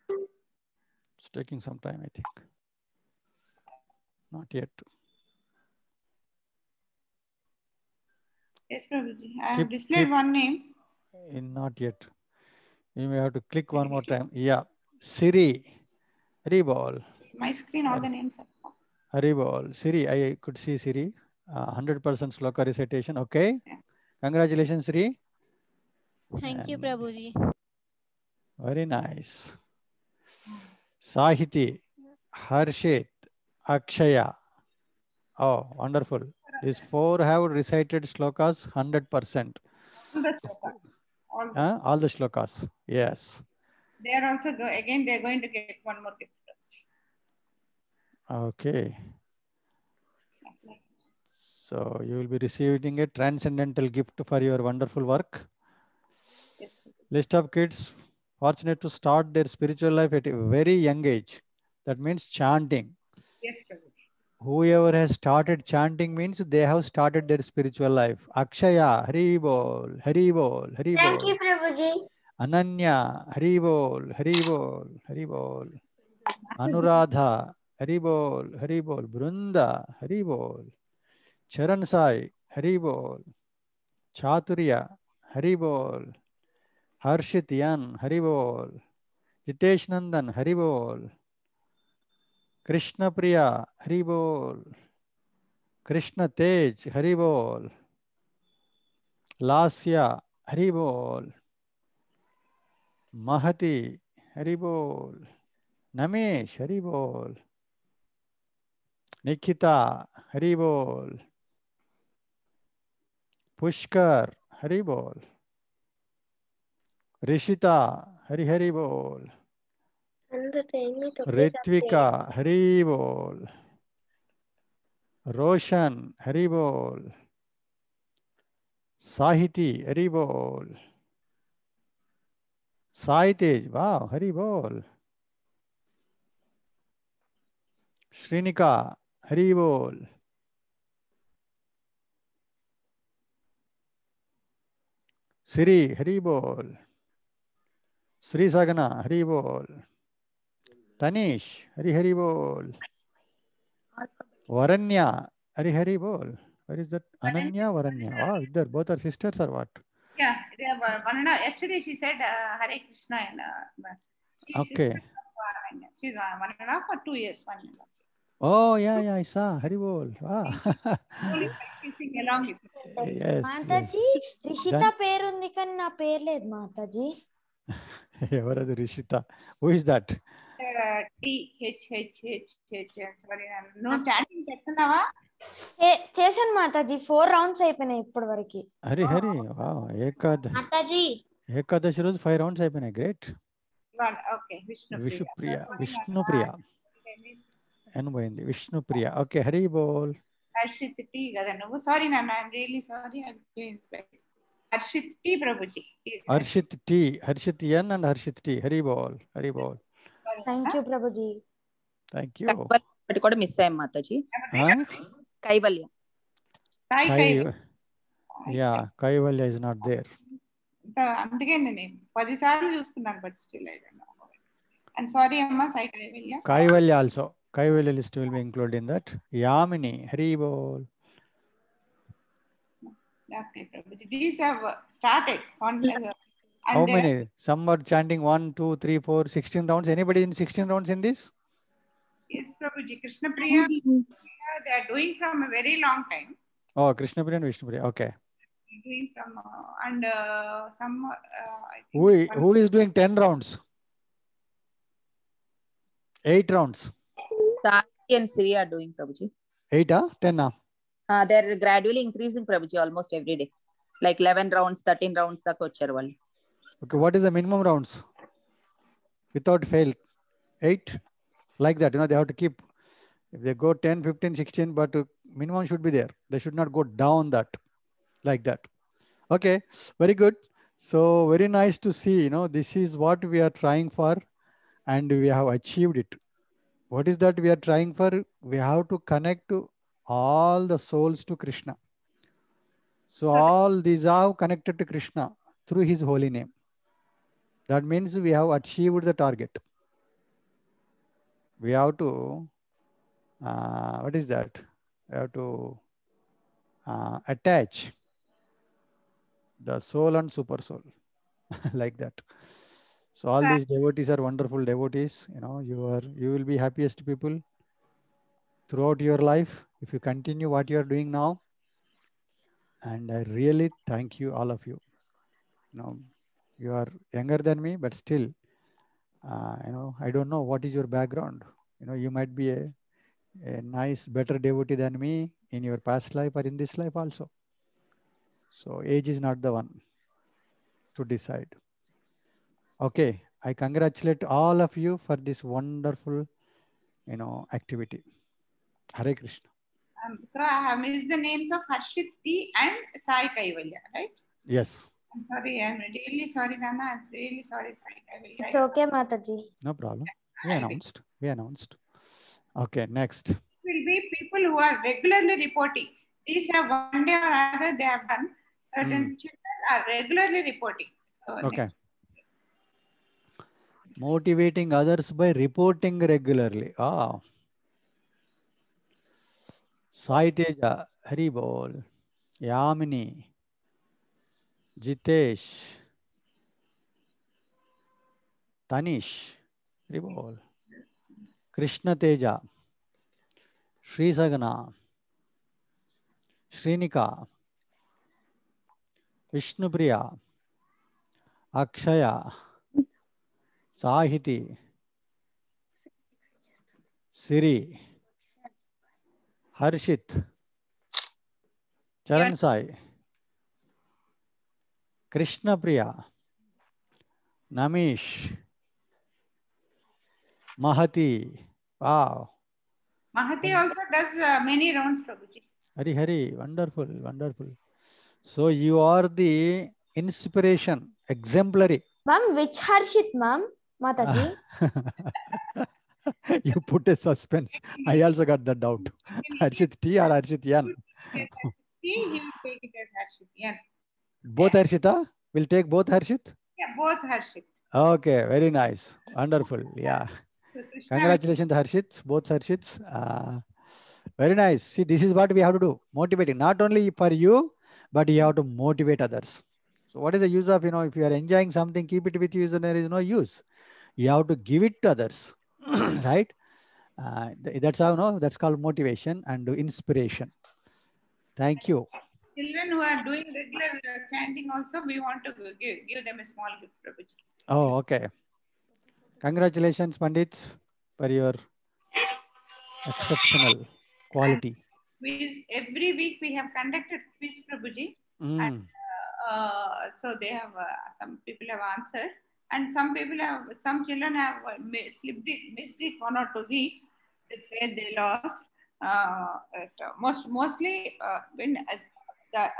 [SPEAKER 4] It's taking some time, I think. Not yet.
[SPEAKER 2] Yes, Prabhuji. I have displayed one name.
[SPEAKER 4] Not yet. You may have to click one more time. Yeah. Siri. Haribol.
[SPEAKER 2] My screen, all the names are.
[SPEAKER 4] Haribol. Siri. I could see Siri. 100% sloka recitation. Okay. Yeah. Congratulations, Siri.
[SPEAKER 12] Thank you, Prabhuji.
[SPEAKER 4] Very nice. Sahiti, Harshit, Akshaya. Oh, wonderful. These 4 have recited slokas 100%.
[SPEAKER 2] All the slokas.
[SPEAKER 4] All the slokas. Yes.
[SPEAKER 2] They are also again. They are going to get one more gift.
[SPEAKER 4] Okay. So you will be receiving a transcendental gift for your wonderful work.
[SPEAKER 2] Yes.
[SPEAKER 4] List of kids fortunate to start their spiritual life at a very young age. That means chanting.
[SPEAKER 2] Yes, Prabhuji.
[SPEAKER 4] Whoever has started chanting means they have started their spiritual life. Akshaya, Haribol, Haribol, Haribol.
[SPEAKER 9] Thank you, Prabhuji.
[SPEAKER 4] Ananya, Haribol, Haribol, Haribol. Anuradha, Haribol, Haribol. Brunda, Haribol. Charan Sai, Haribol. Chaturya, Haribol. Harshit Yan, Haribol. Jitesh Nandan, Haribol. Krishna Priya, Haribol. Krishna Tej, Hari Bol. Lasya, Hari Bol. Mahati, Hari Bol. Namesh, Hari Bol. Nikita, Hari Bol. Pushkar, Hari Bol. Rishita, Hari Hari Bol. Ritvika, Hari Bol. Roshan, Hari Bol. Sahiti, Hari Bol. Sai Tej, wow, Hari Bol. Shrinika, Hari Bol. Siri, Hari Bol. Sri Sagana, Hari Bol. Tanish, Hari Hari Bol. Varanya, Hari Hari Bol. Where is that? Ananya, Varanya. Wow, either both are sisters or what?
[SPEAKER 2] Yeah, they are Vanana. Yesterday she said Hare Krishna and she's
[SPEAKER 4] Okay.
[SPEAKER 2] sister of Ananya. She's 1.5 or 2 years. 1.5.
[SPEAKER 4] Oh, yeah, I saw. Hari Bol. Wow.
[SPEAKER 2] Only practicing along with her.
[SPEAKER 4] Yes.
[SPEAKER 10] Mataji Rishitha పేరు ఉంది కానీ నా పేరు లేదు మాతాజీ.
[SPEAKER 4] ఎవరది Rishita? Who is that?
[SPEAKER 2] THHH. Sorry, no chatting చేస్తున్నావా?
[SPEAKER 10] చేశాను Mataji. 4 rounds అయిపోయినాయి ఇప్పటి వరకు.
[SPEAKER 4] హరి హరి వావ్
[SPEAKER 10] మాతాజీ
[SPEAKER 4] ఏకాదశి రోజు 5 rounds అయిపోయినాయి. గ్రేట్.
[SPEAKER 2] ఓకే
[SPEAKER 4] విష్ణుప్రియ అని పోయింది. విష్ణుప్రియ. ఓకే హరి బోల్.
[SPEAKER 2] హర్షిత్ టీ కదా నువ్వు? సారీ నాన్న, I'm really sorry. Harshit T ప్రభుజీ.
[SPEAKER 4] Harshit T, Harshit N and Harshit T. Hari బోల్, హరి బోల్.
[SPEAKER 10] థ్యాంక్ యూ ప్రభుజీ.
[SPEAKER 4] Thank you.
[SPEAKER 11] ఒకటి కూడా మిస్ అయ్యాం మాతాజీ. కైవల్యం.
[SPEAKER 4] Yeah, Kaivalya is not there.
[SPEAKER 2] అందుకే నేను 10 సార్లు చూసుకున్నాను, but still I don't know. And sorry అమ్మా, Sai Kaivalya.
[SPEAKER 4] Kaivalya also. Kaivalya list will be included in that. Yamini, Hari Bol.
[SPEAKER 2] Okay, Prabhuji. These have started.
[SPEAKER 4] How many? Some are chanting 1, 2, 3, 4, 16 rounds. Anybody in 16 rounds in this?
[SPEAKER 2] Yes, Prabhuji. Krishna Priya, they are doing from a very long time.
[SPEAKER 4] Oh, Krishna Priya and Vishnu Priya. Okay.
[SPEAKER 2] Doing from and some. I think
[SPEAKER 4] Who is doing 10 rounds? 8 rounds.
[SPEAKER 11] Sati and Siri are doing, Prabhuji.
[SPEAKER 4] 8 10
[SPEAKER 11] They're gradually increasing, Prabhuji, almost every day. Like 11 rounds, 13 rounds దాకా వచ్చారు వాళ్ళు.
[SPEAKER 4] Okay, what is the minimum rounds? Without fail, 8? Like that, they have to keep. If they go 10, 15, 16, but minimum should be there. They should not go down that, like that. Okay, very good. So very nice to see, this is what we are trying for and we have achieved it. What is that we are trying for? We have to connect to all the souls to Krishna. So all these are connected to Krishna through his holy name. That means we have achieved the target. We have to, what is that? We have to attach the soul and super soul like that. So all these devotees are wonderful devotees. You will be happiest people throughout your life if you continue what you are doing now. And I really thank you, all of you. You are younger than me, but still, I don't know what is your background. You might be a nice, better devotee than me in your past life or in this life also. So age is not the one to decide. Okay, I congratulate all of you for this wonderful, activity. Hare Krishna.
[SPEAKER 2] So I have missed the names of Harshit T and Sai Kaivalya, right?
[SPEAKER 4] Yes.
[SPEAKER 2] I'm sorry. I'm really sorry, Nana. I'm really sorry, Sai Kaivalya.
[SPEAKER 10] It's okay, Mataji.
[SPEAKER 4] No problem. We announced. Okay, next.
[SPEAKER 2] Will be people who are regularly reporting. These have one day or other they have done. Certain children are regularly reporting. So
[SPEAKER 4] okay. Motivating others by reporting regularly. Sai Teja, Hari Bol, Yamini, Jitesh, Tanish, Hari Bol, Krishna Teja, Sri Sagana, Shrinika, Vishnupriya, Akshaya, Sahiti, Siri, Harshit, Charan Sai, Krishna Priya, Namish, Mahati. Wow.
[SPEAKER 2] Mahati also does many rounds, Prabhuji.
[SPEAKER 4] Hari, wonderful, wonderful. So you are the inspiration, exemplary.
[SPEAKER 10] Ma'am, which Harshit, ma'am? Mataji?
[SPEAKER 4] You put a suspense. I also got that doubt. Harshit T or Harshit Yan?
[SPEAKER 2] Yes, he will take it as Harshit. Yeah.
[SPEAKER 4] Both Harshita? We'll take both Harshit?
[SPEAKER 2] Yeah, both Harshit.
[SPEAKER 4] Okay, very nice. Wonderful. Yeah.
[SPEAKER 2] So Krishna
[SPEAKER 4] Congratulations, Harshits, both Harshits. Very nice. See, this is what we have to do. Motivating, not only for you, but you have to motivate others. So what is the use of, if you are enjoying something, keep it with you, so there is no use. You have to give it to others, right? That's how, that's called motivation and inspiration. Thank you.
[SPEAKER 2] children who are doing regular chanting also, we want to give them a small gift, Prabhuji.
[SPEAKER 4] Oh, okay. Congratulations, Pandits, for your exceptional quality.
[SPEAKER 2] Quiz, every week we have conducted quiz, Prabhuji. And so they have, some people have answered. And some children have missed it 1 or 2 weeks. That's where they lost. Mostly when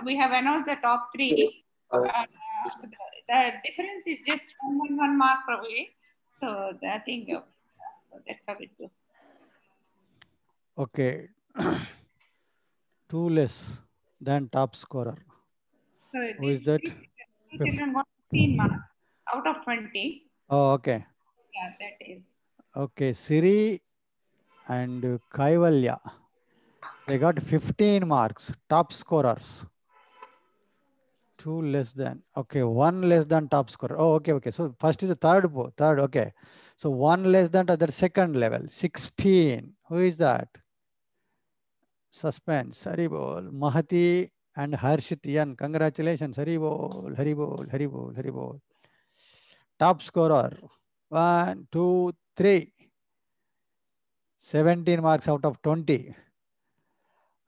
[SPEAKER 2] we have announced the top 3, the difference is just 1 mark probably. So I think that's how it goes.
[SPEAKER 4] Okay. 2 less than top scorer.
[SPEAKER 2] So
[SPEAKER 4] who is that?
[SPEAKER 2] Children got 15 marks out of 20.
[SPEAKER 4] Oh, okay.
[SPEAKER 2] Yeah, that is.
[SPEAKER 4] Okay, Siri and Kaivalya, they got 15 marks, top scorers. 2 less than, okay, 1 less than top scorer. Oh, okay. So first is the third, okay. So 1 less than the second level, 16. Who is that? Suspense, Haribol, Mahati and Harshit Yan. Congratulations, Haribol, Haribol, Haribol, Haribol. Top scorer, 1, 2, 3. 17 marks out of 20.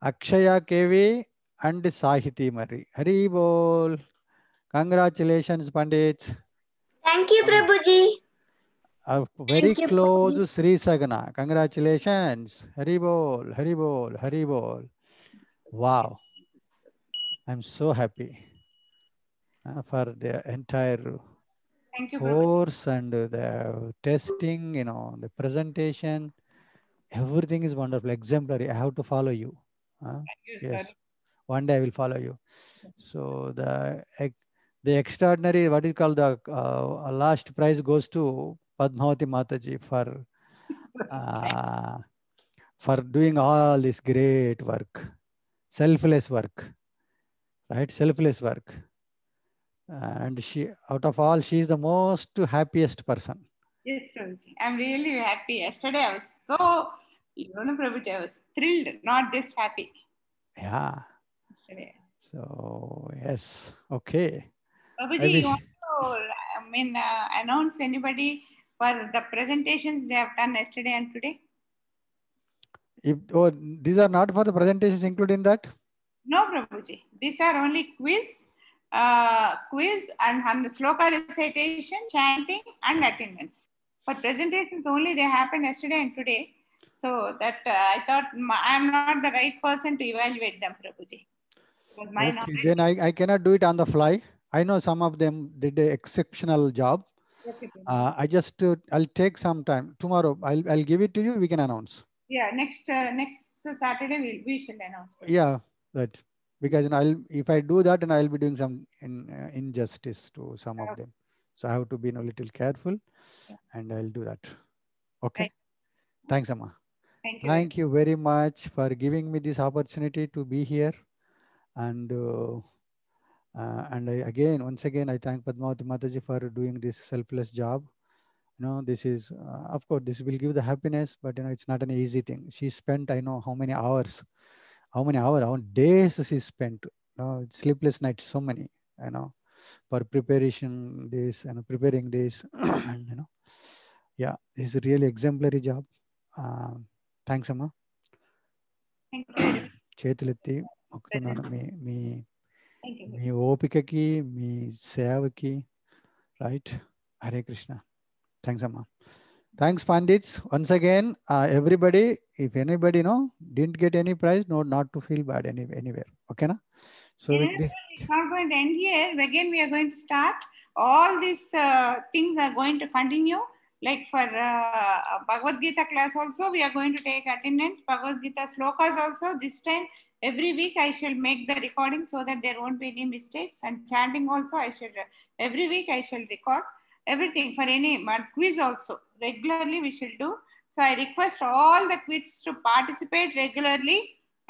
[SPEAKER 4] Akshaya KV and Sahiti Mari. Haribol. Congratulations, Pandits.
[SPEAKER 9] Thank you, Prabhuji.
[SPEAKER 4] Very close, Sri Sagana. Congratulations. Haribol, Haribol, Haribol. Wow. I'm so happy for the entire course and the testing, the presentation. Everything is wonderful, exemplary. I have to follow you. Yes. One day I will follow you. So the extraordinary, what is called the last prize goes to Padmavati Mataji for doing all this great work, selfless work, right? Selfless work. And she, out of all, she is the most happiest person.
[SPEAKER 2] Yes, Prabhuji. I'm really happy. Yesterday I was so, Prabhuji, I was thrilled, not just happy.
[SPEAKER 4] Yeah.
[SPEAKER 2] Yesterday.
[SPEAKER 4] So, yes. Okay.
[SPEAKER 2] Prabhuji, you want to announce anybody for the presentations they have done yesterday and today?
[SPEAKER 4] These are not for the presentations included in that?
[SPEAKER 2] No, Prabhuji. These are only quiz and sloka recitation, chanting, and attendance. For presentations only, they happened yesterday and today. So that I thought I'm not the right person to evaluate them, Prabhuji.
[SPEAKER 4] Okay, then I cannot do it on the fly. I know some of them did an exceptional job.
[SPEAKER 2] Okay,
[SPEAKER 4] I'll take some time. Tomorrow, I'll give it to you. We can announce.
[SPEAKER 2] Yeah, next Saturday we shall announce.
[SPEAKER 4] Yeah, right. Because if I do that, and I'll be doing some injustice to some of them. So I have to be a little careful, and I'll do that. Okay. Right. Thanks, Amma. Thank you very much for giving me this opportunity to be here. And once again, I thank Padmavati Mataji for doing this selfless job. This is, of course, this will give the happiness, but it's not an easy thing. She spent, I know how many hours how many hours, how many days she spent, sleepless nights, so many, for preparation this and preparing this. And yeah, it's a really exemplary job. Thanks, Amma.
[SPEAKER 2] Thank you very much.
[SPEAKER 4] చేతులెత్తి మొక్కుతున్నాను
[SPEAKER 2] Thank you.
[SPEAKER 4] మీ ఓపికకి మీ సేవకి. Right. Hare Krishna. Thanks అమ్మా. Thanks, Pandits. Once again, everybody, if anybody didn't get any prize, not to feel bad anywhere. Okay, na? So with this,
[SPEAKER 2] it's not going to end here. Again, we are going to start. All these things are going to continue. Like for Bhagavad Gita class also, we are going to take attendance. Bhagavad Gita slokas also. This time, every week I shall make the recording so that there won't be any mistakes. And chanting also, every week I shall record. Everything for any quiz also regularly we should do. So I request all the quiz to participate regularly.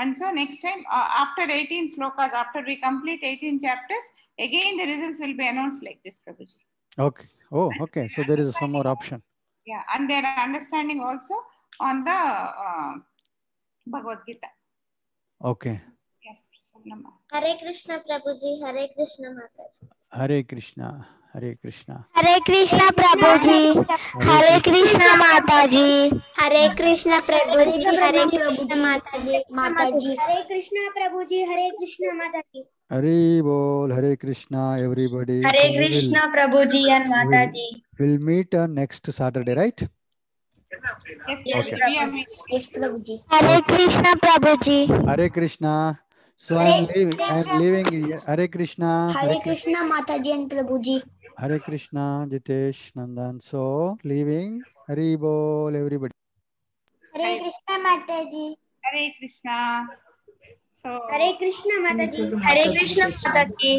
[SPEAKER 2] And so next time after 18 slokas, after we complete 18 chapters, again the results will be announced like this, Prabhuji.
[SPEAKER 4] Okay. Oh, okay. So there is some more option.
[SPEAKER 2] Yeah, and their understanding also on the Bhagavad Gita.
[SPEAKER 4] Okay.
[SPEAKER 2] Yes.
[SPEAKER 10] Hare Krishna, Prabhuji. Hare Krishna, Mataji.
[SPEAKER 4] Hare Krishna. Hare Krishna.
[SPEAKER 10] Hare Krishna, Prabhuji. Hare Krishna, Mataji. Hare Krishna, Prabhuji. Hare Krishna, Mataji.
[SPEAKER 8] Mataji. Hare Krishna, Prabhuji. Hare Krishna, Mataji.
[SPEAKER 4] Hare Bol. Hare Krishna, everybody.
[SPEAKER 7] Hare Krishna, Prabhuji and Mataji.
[SPEAKER 4] We'll meet next Saturday, right?
[SPEAKER 2] Yes,
[SPEAKER 4] okay.
[SPEAKER 8] Yes, Prabhuji.
[SPEAKER 10] Hare Krishna, Prabhuji.
[SPEAKER 4] Hare Krishna. So I'm leaving. Hare Krishna.
[SPEAKER 8] Hare Krishna, Mataji and Prabhuji.
[SPEAKER 4] Hare Krishna, Jitesh, Nandan. So leaving. Hare Bol, everybody.
[SPEAKER 10] Hare Krishna, Mataji.
[SPEAKER 2] Hare Krishna. So
[SPEAKER 8] Hare Krishna, Mataji.
[SPEAKER 7] Hare Krishna, Mataji.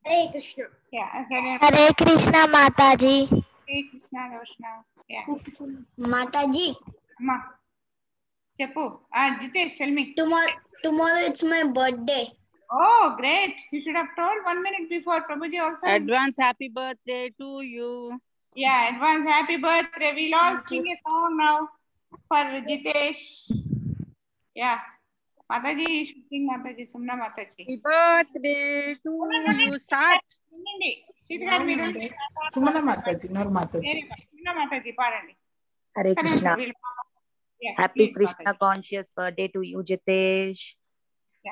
[SPEAKER 8] Hare Krishna.
[SPEAKER 2] Yeah.
[SPEAKER 10] Hare Krishna, Mataji.
[SPEAKER 2] Hare Krishna, Roshna. Yeah.
[SPEAKER 8] Mataji.
[SPEAKER 2] Amma. Cheppu. Jitesh, tell me.
[SPEAKER 8] Tomorrow it's my birthday.
[SPEAKER 2] Oh, great. You should have told 1 minute before. Prabhuji also.
[SPEAKER 11] Advance happy birthday to you.
[SPEAKER 2] Yeah, advance happy birthday. We'll all sing a song now for Jitesh. Yeah. Mataji, you should sing Mataji. Sumna Mataji.
[SPEAKER 11] Happy birthday to you. Start.
[SPEAKER 6] Sumana Mataji, not Mataji.
[SPEAKER 2] Sumna Mataji, pardon.
[SPEAKER 11] Hare Krishna.
[SPEAKER 2] Yeah,
[SPEAKER 11] Happy Krishna conscious birthday to you, Jitesh.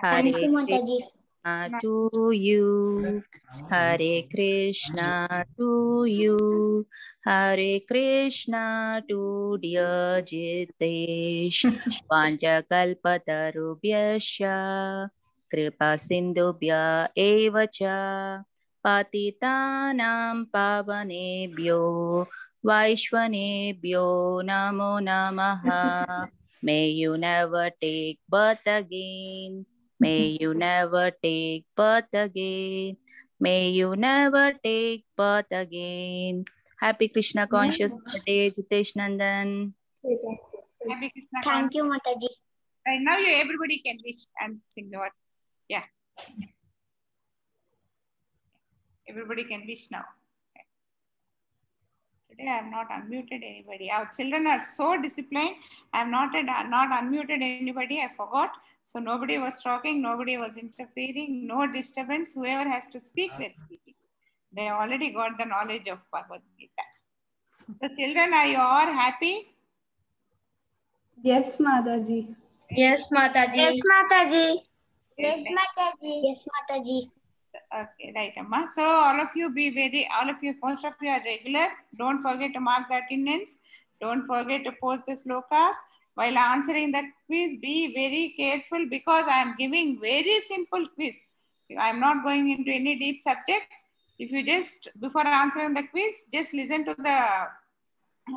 [SPEAKER 11] Hare Krishna to you. Hare Krishna to you. Hare Krishna to dear Jitesh. Vanjakalpatarubhyascha kripa sindhubhya eva cha patitanam pavanebhyo Vaishvanebhyo namo namaha. May you never take birth again. May you never take birth again. May you never take birth again. Happy Krishna conscious birthday, Jitesh Nandan.
[SPEAKER 2] Happy Krishna.
[SPEAKER 8] Thank you, Mataji.
[SPEAKER 2] Right now, everybody can wish and sing the word. Yeah. Everybody can wish now. Today I have not unmuted anybody. Our children are so disciplined. I have not unmuted anybody. I forgot. So nobody was talking. Nobody was interfering. No disturbance. Whoever has to speak, they're speaking. They already got the knowledge of Bhagavad Gita. So children, are you all happy?
[SPEAKER 13] Yes, Mataji.
[SPEAKER 7] Yes, Mataji.
[SPEAKER 10] Yes, Mataji.
[SPEAKER 8] Yes, Mataji. Yes, Mataji.
[SPEAKER 2] Okay, right, Amma. So all of you, most of you are regular. Don't forget to mark the attendance. Don't forget to post the slokas. While answering the quiz, be very careful because I am giving very simple quiz. I am not going into any deep subject. If you just, before answering the quiz, just listen to the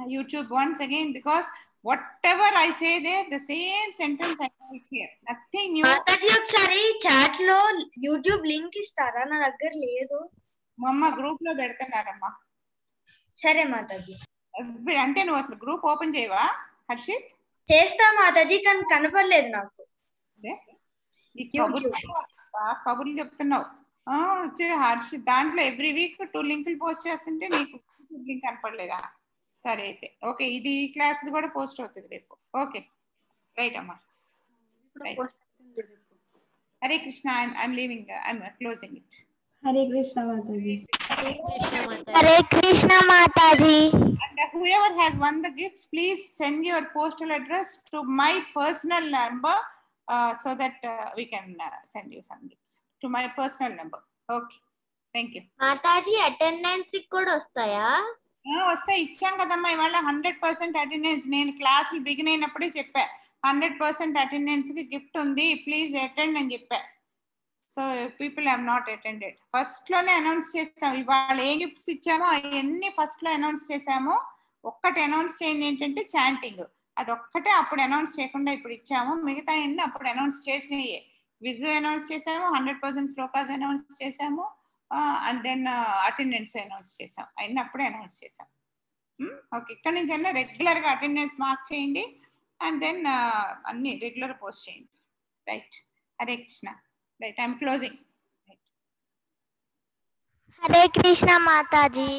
[SPEAKER 2] YouTube once again because whatever I say there, the same sentence I write here. Nothing new.
[SPEAKER 7] Mataji, ఒకసారి chat లో YouTube link ఇస్తారా? నా దగ్గర లేదు.
[SPEAKER 2] మమ్మ group లో పెడుతున్నారమ్మా.
[SPEAKER 7] సరే మాతాజీ.
[SPEAKER 2] అంటే నువ్వు అసలు గ్రూప్ ఓపెన్ చేయవా హర్షిత్?
[SPEAKER 7] చేస్తా మాతాజీ, కానీ కనపడలేదు నాకు.
[SPEAKER 2] కబుర్లు చెప్తున్నావు. హర్షిత్ దాంట్లో ఎవ్రీ వీక్ 2 లింకులు పోస్ట్ చేస్తుంటే నీకు లింక్ కనపడలేదా? సరే అయితే ఓకే, ఇది క్లాస్ కూడా పోస్ట్ అవుతుంది రేపు. ఓకే రైట్ అమ్మా. Right. Hare Krishna. I'm leaving. I'm closing it.
[SPEAKER 13] Hare Krishna Mataji.
[SPEAKER 10] Hare Krishna Mataji.
[SPEAKER 2] And whoever has won the gifts, please send your postal address to my personal number so that we can send you some gifts to my personal number. Okay. Thank you.
[SPEAKER 10] Mataji, attendance kuda ostaya?
[SPEAKER 2] వస్తాయి, ఇచ్చాం కదమ్మా ఇవాళ 100% attendance. నేను క్లాసులు begin అయినప్పుడే చెప్పా 100% attendance కి gift ఉంది, ప్లీజ్ అటెండ్ అని చెప్పా. So people have not attended. First లోనే అనౌన్స్ చేసాము ఇవాళ ఏ గిఫ్ట్స్ ఇచ్చామో అవన్నీ ఫస్ట్ లో అనౌన్స్ చేసాము. ఒక్కటి అనౌన్స్ చేయింది ఏంటంటే చాంటింగ్, అది ఒక్కటే అప్పుడు అనౌన్స్ చేయకుండా ఇప్పుడు ఇచ్చాము. మిగతా అన్ని అప్పుడు అనౌన్స్ చేసినయే. విజు అనౌన్స్ చేసాము, 100% శ్లోకాస్ అనౌన్స్ చేసాము, అండ్ దెన్ అటెండెన్స్ అనౌన్స్ చేసాం. అయినా అప్పుడే అనౌన్స్ చేసాం. ఓకే, ఇక్కడ నుంచి అన్న రెగ్యులర్గా అటెండెన్స్ మార్క్ చేయండి అండ్ దెన్ అన్ని రెగ్యులర్ పోస్ట్ చేయండి. Right. Hare Krishna. Right, I'm closing.
[SPEAKER 10] Hare Krishna Mataji.